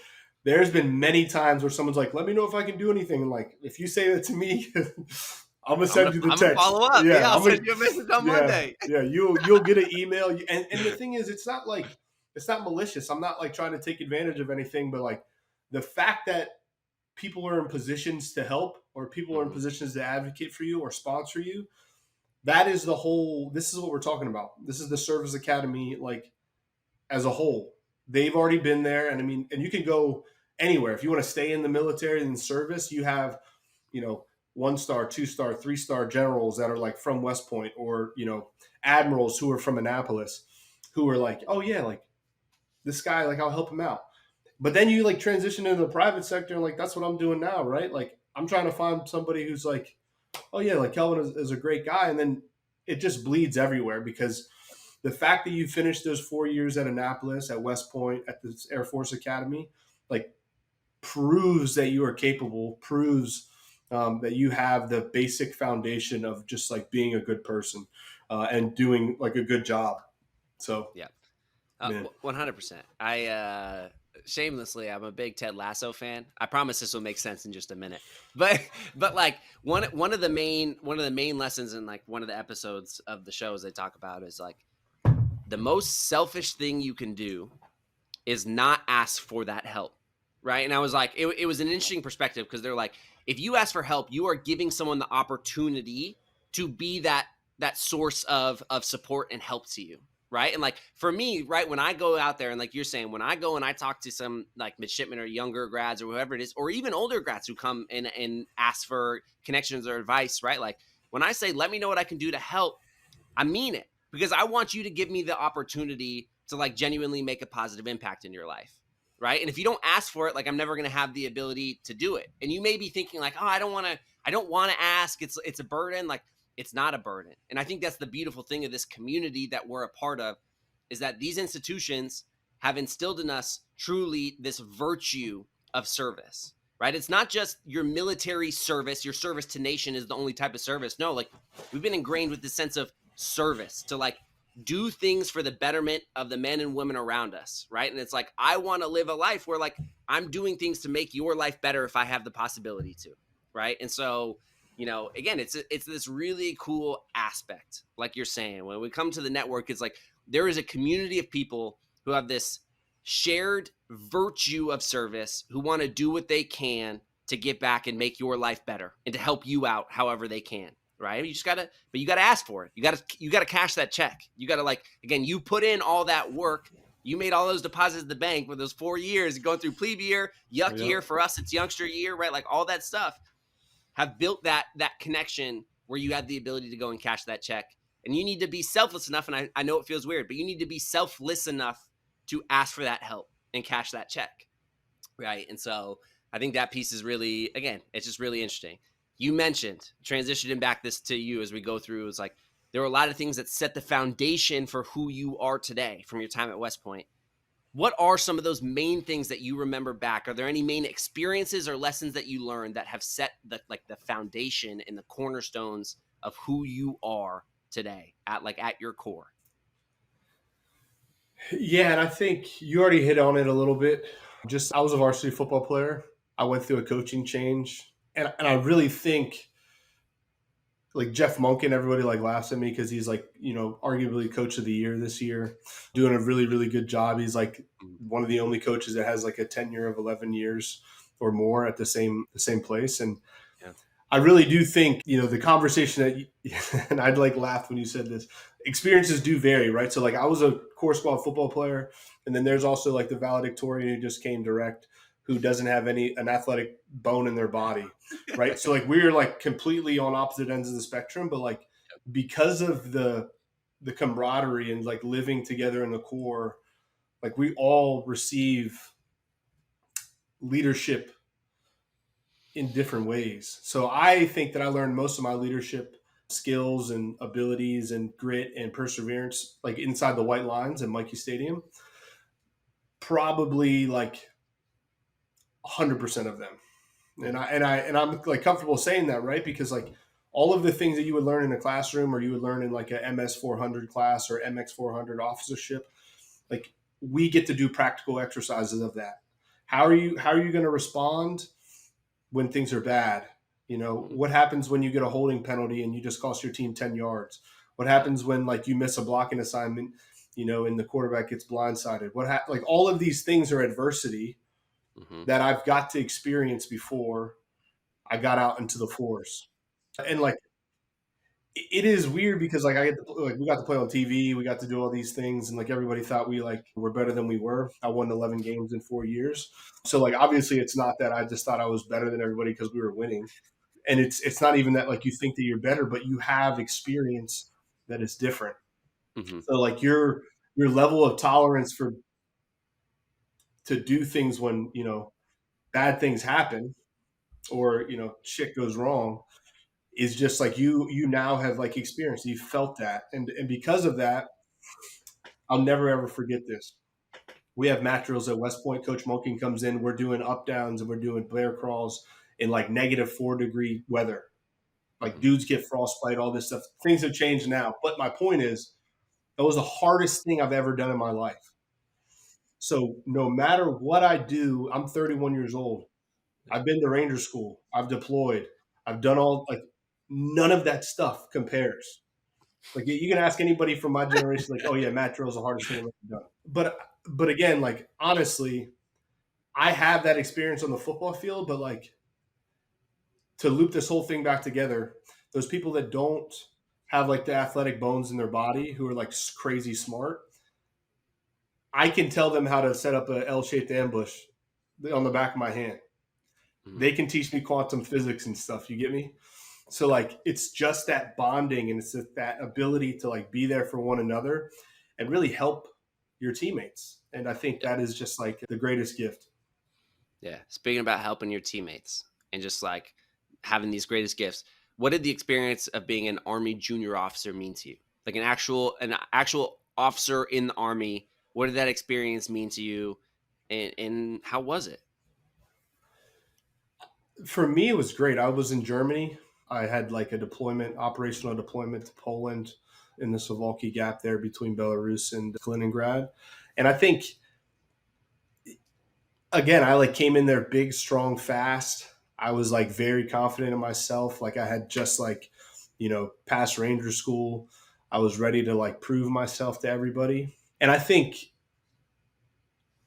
there's been many times where someone's like, let me know if I can do anything. And like, if you say that to me, I'm going to send you the text. Follow up. Yeah, I'll send you a message on Monday. Yeah, you'll get an email. And the thing is, it's not malicious. I'm not like trying to take advantage of anything, but like the fact that people are in positions to help, or people are in positions to advocate for you or sponsor you, that is this is what we're talking about. This is the Service Academy, like as a whole. They've already been there. And I mean, and you can go anywhere. If you want to stay in the military and service, you have, 1-star, 2-star, 3-star generals that are like from West Point, or, admirals who are from Annapolis, who are like, oh yeah, like this guy, like I'll help him out. But then you like transition into the private sector, and like, that's what I'm doing now, right? Like I'm trying to find somebody who's like, oh yeah, like Kelvin is a great guy. And then it just bleeds everywhere, because the fact that you finished those 4 years at Annapolis, at West Point, at the Air Force Academy, like proves that you are capable, proves that you have the basic foundation of just like being a good person and doing like a good job. So, yeah, 100%. Shamelessly, I'm a big Ted Lasso fan. I promise this will make sense in just a minute. But like one of the main lessons in like one of the episodes of the shows they talk about is like, the most selfish thing you can do is not ask for that help, right? And I was like, it was an interesting perspective, because they're like, if you ask for help, you are giving someone the opportunity to be that source of support and help to you, right? And like for me, right, when I go out there, and like you're saying, when I go and I talk to some like midshipmen or younger grads or whoever it is, or even older grads who come and ask for connections or advice, right? Like when I say, let me know what I can do to help, I mean it. Because I want you to give me the opportunity to like genuinely make a positive impact in your life, right? And if you don't ask for it, like I'm never going to have the ability to do it. And you may be thinking like, oh, I don't want to ask. It's a burden. Like it's not a burden. And I think that's the beautiful thing of this community that we're a part of, is that these institutions have instilled in us truly this virtue of service, right? It's not just your military service, your service to nation is the only type of service. No, like we've been ingrained with this sense of service to like do things for the betterment of the men and women around us, right? And it's like, I want to live a life where like I'm doing things to make your life better if I have the possibility to, right? And so, again, it's this really cool aspect, like you're saying. When we come to the network, it's like there is a community of people who have this shared virtue of service, who want to do what they can to get back and make your life better and to help you out however they can. Right. You gotta ask for it. You gotta cash that check. You gotta, like, again, you put in all that work. You made all those deposits at the bank for those 4 years going through plebe year, yuck year. For us, it's youngster year, right? Like all that stuff have built that connection where you have the ability to go and cash that check. And you need to be selfless enough. And I know it feels weird, but you need to be selfless enough to ask for that help and cash that check. Right. And so I think that piece is really, again, it's just really interesting. You mentioned transitioning back this to you as we go through. It's like there were a lot of things that set the foundation for who you are today from your time at West Point. What are some of those main things that you remember back? Are there any main experiences or lessons that you learned that have set the foundation and the cornerstones of who you are today at your core? Yeah, and I think you already hit on it a little bit. I was a varsity football player. I went through a coaching change, and I really think, like, Jeff Monken, everybody like laughs at me because he's like, arguably coach of the year this year, doing a really, really good job. He's like one of the only coaches that has like a tenure of 11 years or more at the same place. And Yeah. I really do think, the conversation that and I'd like laughed when you said this, experiences do vary, right? So like I was a core squad football player, and then there's also like the valedictorian who just came direct, who doesn't have an athletic bone in their body, right? So like we're like completely on opposite ends of the spectrum, but like because of the camaraderie and like living together in the core, like we all receive leadership in different ways. So I think that I learned most of my leadership skills and abilities and grit and perseverance like inside the white lines at Mikey Stadium. Probably like 100% of them. And I'm like comfortable saying that, right? Because like all of the things that you would learn in a classroom or you would learn in like a MS 400 class or MX 400 officership, like we get to do practical exercises of that. How are you going to respond when things are bad? What happens when you get a holding penalty and you just cost your team 10 yards? What happens when like you miss a blocking assignment, and the quarterback gets blindsided? Like all of these things are adversity that I've got to experience before I got out into the force. And like it is weird because like we got to play on TV, we got to do all these things, and like everybody thought we like were better than we were. I won 11 games in 4 years. So like obviously it's not that I just thought I was better than everybody because we were winning. And it's not even that like you think that you're better, but you have experience that is different. So like your level of tolerance to do things when, bad things happen or, shit goes wrong is just like you now have like experience. You felt that. And because of that, I'll never ever forget this. We have mat drills at West Point. Coach Monken comes in. We're doing up downs and we're doing bear crawls in like -4-degree weather. Like dudes get frostbite, all this stuff. Things have changed now. But my point is, that was the hardest thing I've ever done in my life. So no matter what I do, I'm 31 years old. I've been to Ranger School. I've deployed. I've done none of that stuff compares. Like you can ask anybody from my generation, like, oh yeah, mat drill is the hardest thing I've ever done. But again, like honestly, I have that experience on the football field, but like to loop this whole thing back together, those people that don't have like the athletic bones in their body who are like crazy smart, I can tell them how to set up a L-shaped ambush on the back of my hand. They can teach me quantum physics and stuff. You get me? So like, it's just that bonding and it's that ability to like be there for one another and really help your teammates. And I think that is just like the greatest gift. Yeah. Speaking about helping your teammates and just like having these greatest gifts, what did the experience of being an Army junior officer mean to you? Like an actual officer in the Army, what did that experience mean to you? And how was it? For me, it was great. I was in Germany. I had like a operational deployment to Poland in the Suwalki Gap there between Belarus and Kaliningrad. And I think, again, I like came in there big, strong, fast. I was like very confident in myself. Like I had just like, passed Ranger school. I was ready to like prove myself to everybody. And I think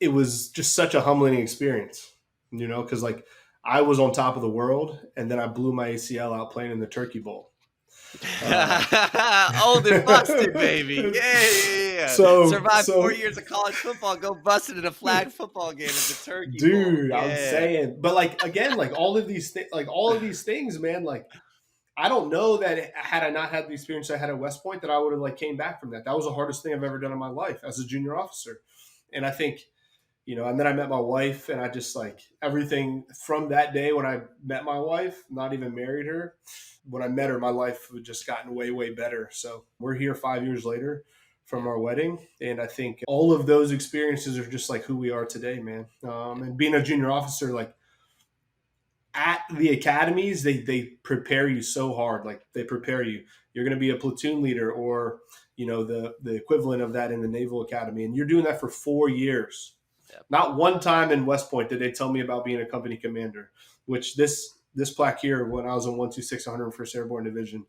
it was just such a humbling experience, because like I was on top of the world and then I blew my ACL out playing in the Turkey Bowl. Old and busted, baby. Yeah. so, Survived 4 so, years of college football, go busted in a flag football game at the Turkey Bowl. dude, I'm Yeah. saying, but like again, like all of these things, man. Like I don't know that had I not had the experience I had at West Point, that I would have like came back from that. That was the hardest thing I've ever done in my life as a junior officer, and I think and then I met my wife, and I just like everything from that day when I met my wife, not even married her. When I met her, my life had just gotten way, way better. So we're here 5 years later from our wedding. And I think all of those experiences are just like who we are today, man. And being a junior officer, like at the academies, they prepare you so hard. Like they prepare you. You're going to be a platoon leader or, the equivalent of that in the Naval Academy. And you're doing that for 4 years. Yep. Not one time in West Point did they tell me about being a company commander, which this plaque here, when I was in 126 101st Airborne Division,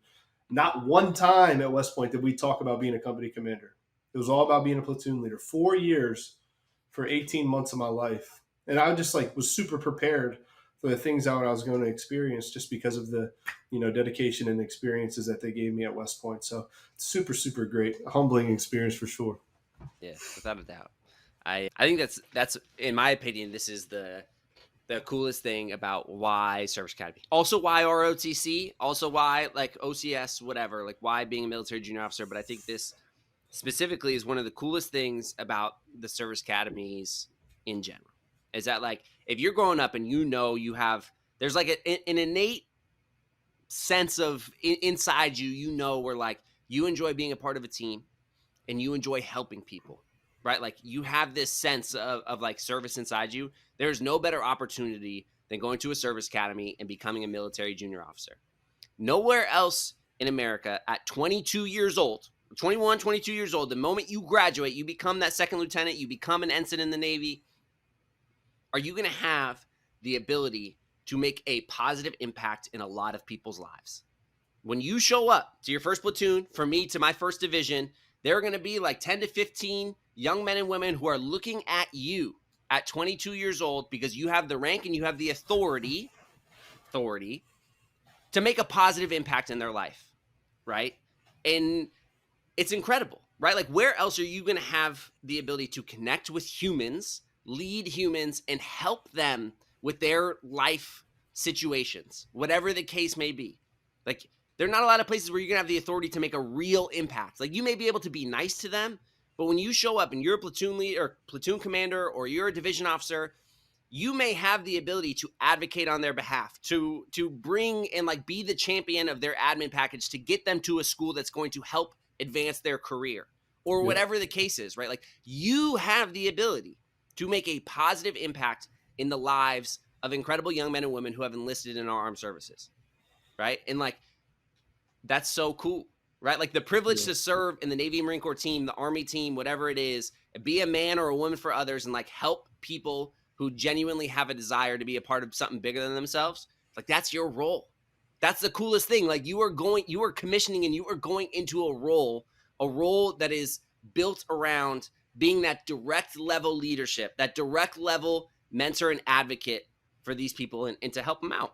not one time at West Point did we talk about being a company commander. It was all about being a platoon leader. 4 years for 18 months of my life. And I just like was super prepared for the things that I was going to experience just because of the, dedication and experiences that they gave me at West Point. So super, super great, humbling experience for sure. Yeah, without a doubt. I think that's in my opinion, this is the coolest thing about why Service Academy. Also why ROTC, also why like OCS, whatever, like why being a military junior officer. But I think this specifically is one of the coolest things about the Service Academies in general. Is that like if you're growing up and you have there's like an innate sense of inside you, where like you enjoy being a part of a team and you enjoy helping people, right? Like you have this sense of like service inside you. There's no better opportunity than going to a service academy and becoming a military junior officer. Nowhere else in America at 22 years old, 21, 22 years old, the moment you graduate, you become that second lieutenant, you become an ensign in the Navy, are you going to have the ability to make a positive impact in a lot of people's lives? When you show up to your first platoon, for me to my first division, there are going to be like 10 to 15 young men and women who are looking at you at 22 years old because you have the rank and you have the authority to make a positive impact in their life, right? And it's incredible, right? Like where else are you going to have the ability to connect with humans, lead humans, and help them with their life situations, whatever the case may be? Like there are not a lot of places where you're going to have the authority to make a real impact. Like you may be able to be nice to them, but when you show up and you're a platoon leader or platoon commander or you're a division officer, you may have the ability to advocate on their behalf, to bring and like be the champion of their admin package to get them to a school that's going to help advance their career or whatever the case is, right? Like you have the ability to make a positive impact in the lives of incredible young men and women who have enlisted in our armed services, right? And like, that's so cool, right? Like the privilege to serve in the Navy Marine Corps team, the Army team, whatever it is, be a man or a woman for others and like help people who genuinely have a desire to be a part of something bigger than themselves. Like that's your role. That's the coolest thing. Like you are commissioning and you are going into a role that is built around being that direct level leadership, that direct level mentor and advocate for these people and to help them out.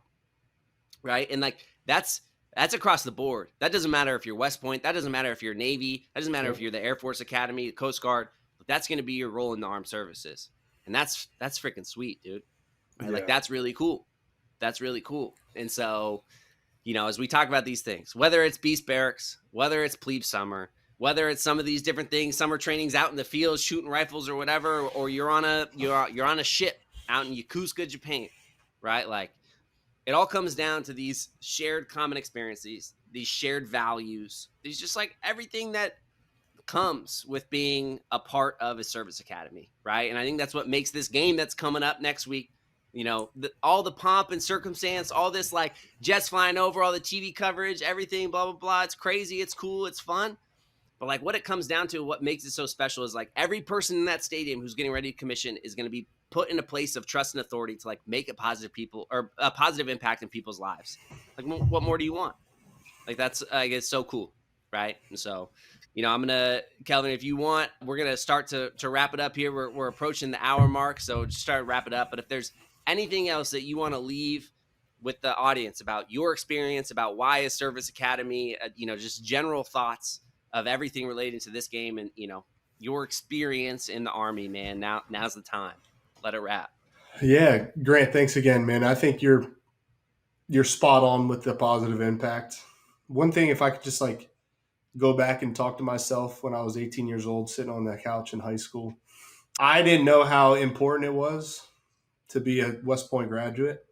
Right. And like, that's across the board. That doesn't matter if you're West Point. That doesn't matter if you're Navy. That doesn't matter if you're the Air Force Academy, the Coast Guard. But that's going to be your role in the armed services. And that's freaking sweet, dude. Right? Like that's really cool. That's really cool. And so, as we talk about these things, whether it's Beast Barracks, whether it's Plebe Summer, whether it's some of these different things, summer trainings out in the field, shooting rifles or whatever, or you're on a ship out in Yokosuka, Japan, right? Like it all comes down to these shared common experiences, these shared values, these just like everything that comes with being a part of a service academy, right? And I think that's what makes this game that's coming up next week all the pomp and circumstance, all this like jets flying over, all the TV coverage, everything, blah, blah, blah. It's crazy. It's cool. It's fun. But like what it comes down to, what makes it so special is like every person in that stadium who's getting ready to commission is going to be put in a place of trust and authority to like make a positive impact in people's lives. Like what more do you want? Like that's, it's so cool. Right. And so, Kelvin, if you want, we're going to start to wrap it up here. We're approaching the hour mark. So just start to wrap it up. But if there's anything else that you want to leave with the audience about your experience, about why a service academy, just general thoughts of everything relating to this game and, your experience in the Army, man, now's the time. Let it wrap. Yeah. Grant, thanks again, man. I think you're spot on with the positive impact. One thing, if I could just like go back and talk to myself when I was 18 years old, sitting on that couch in high school, I didn't know how important it was to be a West Point graduate.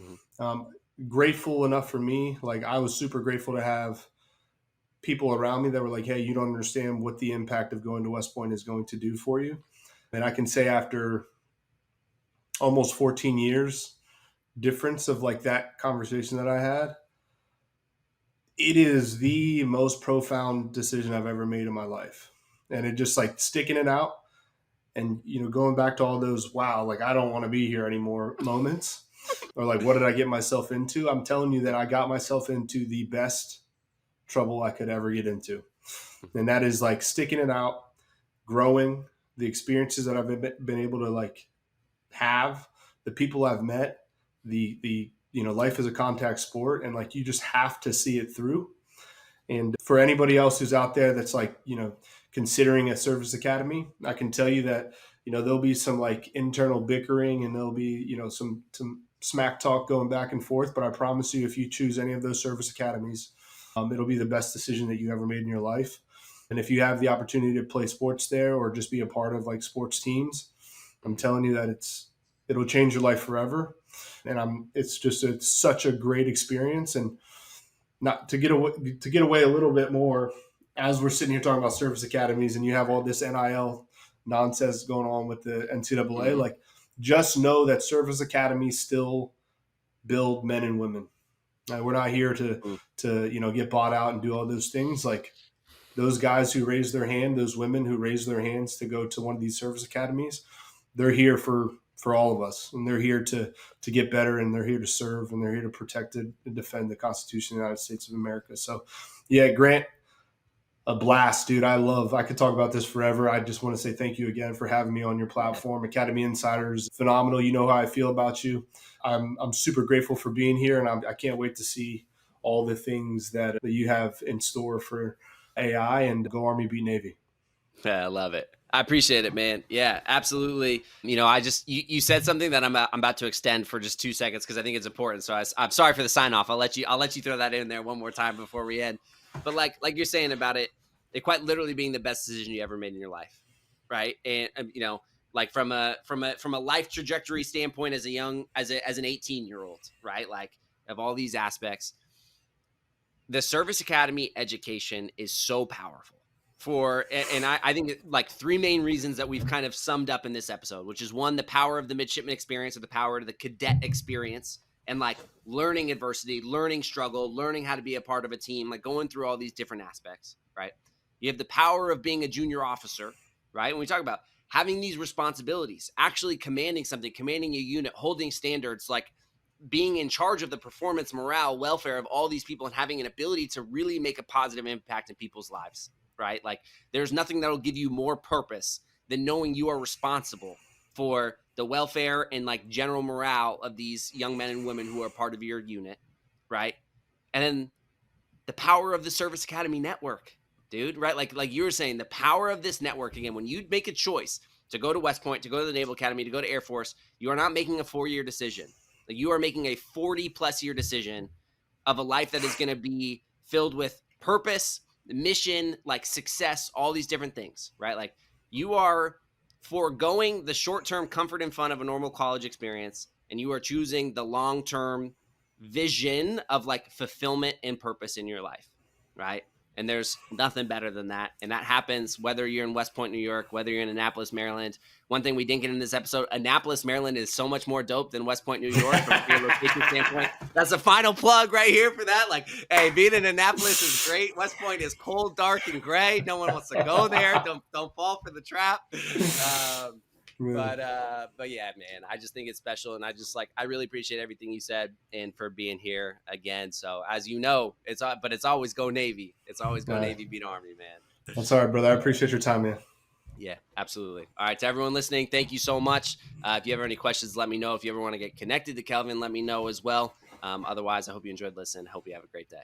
Mm-hmm. Grateful enough for me. Like I was super grateful to have people around me that were like, hey, you don't understand what the impact of going to West Point is going to do for you. And I can say after almost 14 years difference of like that conversation that I had, it is the most profound decision I've ever made in my life. And it just like sticking it out and, going back to all those, wow, like I don't want to be here anymore moments or like, what did I get myself into? I'm telling you that I got myself into the best trouble I could ever get into. And that is like sticking it out, growing, the experiences that I've been able to like have, the people I've met, the life is a contact sport, and like you just have to see it through. And for anybody else who's out there that's like, considering a service academy, I can tell you that, there'll be some like internal bickering and there'll be, some smack talk going back and forth. But I promise you, if you choose any of those service academies, it'll be the best decision that you ever made in your life. And if you have the opportunity to play sports there or just be a part of like sports teams, I'm telling you that it'll change your life forever. And it's such a great experience. And not to get away a little bit more, as we're sitting here talking about service academies and you have all this NIL nonsense going on with the NCAA, mm-hmm. like just know that service academies still build men and women. We're not here to get bought out and do all those things. Like those guys who raise their hand, those women who raise their hands to go to one of these service academies, they're here for all of us, and they're here to get better, and they're here to serve, and they're here to protect and defend the Constitution of the United States of America. So, yeah, Grant, a blast, dude. I could talk about this forever. I just want to say thank you again for having me on your platform. Academy Insiders, phenomenal. You know how I feel about you. I'm super grateful for being here, and I can't wait to see all the things that you have in store for AI and Go Army Beat Navy. Yeah, I love it. I appreciate it, man. Yeah, absolutely. You said something that I'm about to extend for just 2 seconds because I think it's important. So I'm sorry for the sign off. I'll let you throw that in there one more time before we end. But like you're saying about it quite literally being the best decision you ever made in your life, right? And like from a life trajectory standpoint as an 18-year-old, right? Like of all these aspects, the service academy education is so powerful. I think like 3 main reasons that we've kind of summed up in this episode, which is 1, the power of the midshipman experience or the power of the cadet experience and like learning adversity, learning struggle, learning how to be a part of a team, like going through all these different aspects, right? You have the power of being a junior officer, right? When we talk about having these responsibilities, actually commanding something, commanding a unit, holding standards, like being in charge of the performance, morale, welfare of all these people and having an ability to really make a positive impact in people's lives. Right? Like there's nothing that'll give you more purpose than knowing you are responsible for the welfare and like general morale of these young men and women who are part of your unit. Right. And then the power of the service academy network, dude, right? Like you were saying, the power of this network, again, when you make a choice to go to West Point, to go to the Naval Academy, to go to Air Force, you are not making a 4-year decision. Like you are making a 40+ year decision of a life that is going to be filled with purpose, mission, like success, all these different things, right? Like you are foregoing the short-term comfort and fun of a normal college experience, and you are choosing the long-term vision of like fulfillment and purpose in your life, right? And there's nothing better than that. And that happens whether you're in West Point, New York, whether you're in Annapolis, Maryland. One thing we didn't get in this episode, Annapolis, Maryland is so much more dope than West Point, New York from a location standpoint. That's a final plug right here for that. Like, hey, being in Annapolis is great. West Point is cold, dark, and gray. No one wants to go there. Don't fall for the trap. But yeah, man, I just think it's special, and I really appreciate everything you said and for being here again. So as you know, it's always go Navy. It's always go Navy, beat Army, man. That's all right, brother. I appreciate your time, man. Yeah, absolutely. All right, to everyone listening, thank you so much. If you ever have any questions, let me know. If you ever want to get connected to Kelvin, let me know as well. Otherwise, I hope you enjoyed listening. Hope you have a great day.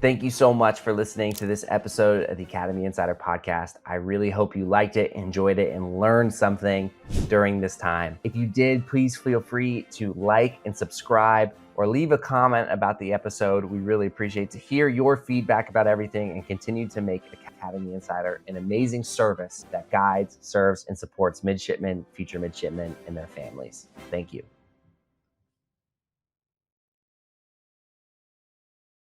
Thank you so much for listening to this episode of the Academy Insider Podcast. I really hope you liked it, enjoyed it, and learned something during this time. If you did, please feel free to like and subscribe or leave a comment about the episode. We really appreciate to hear your feedback about everything and continue to make Academy Insider an amazing service that guides, serves, and supports midshipmen, future midshipmen, and their families. Thank you.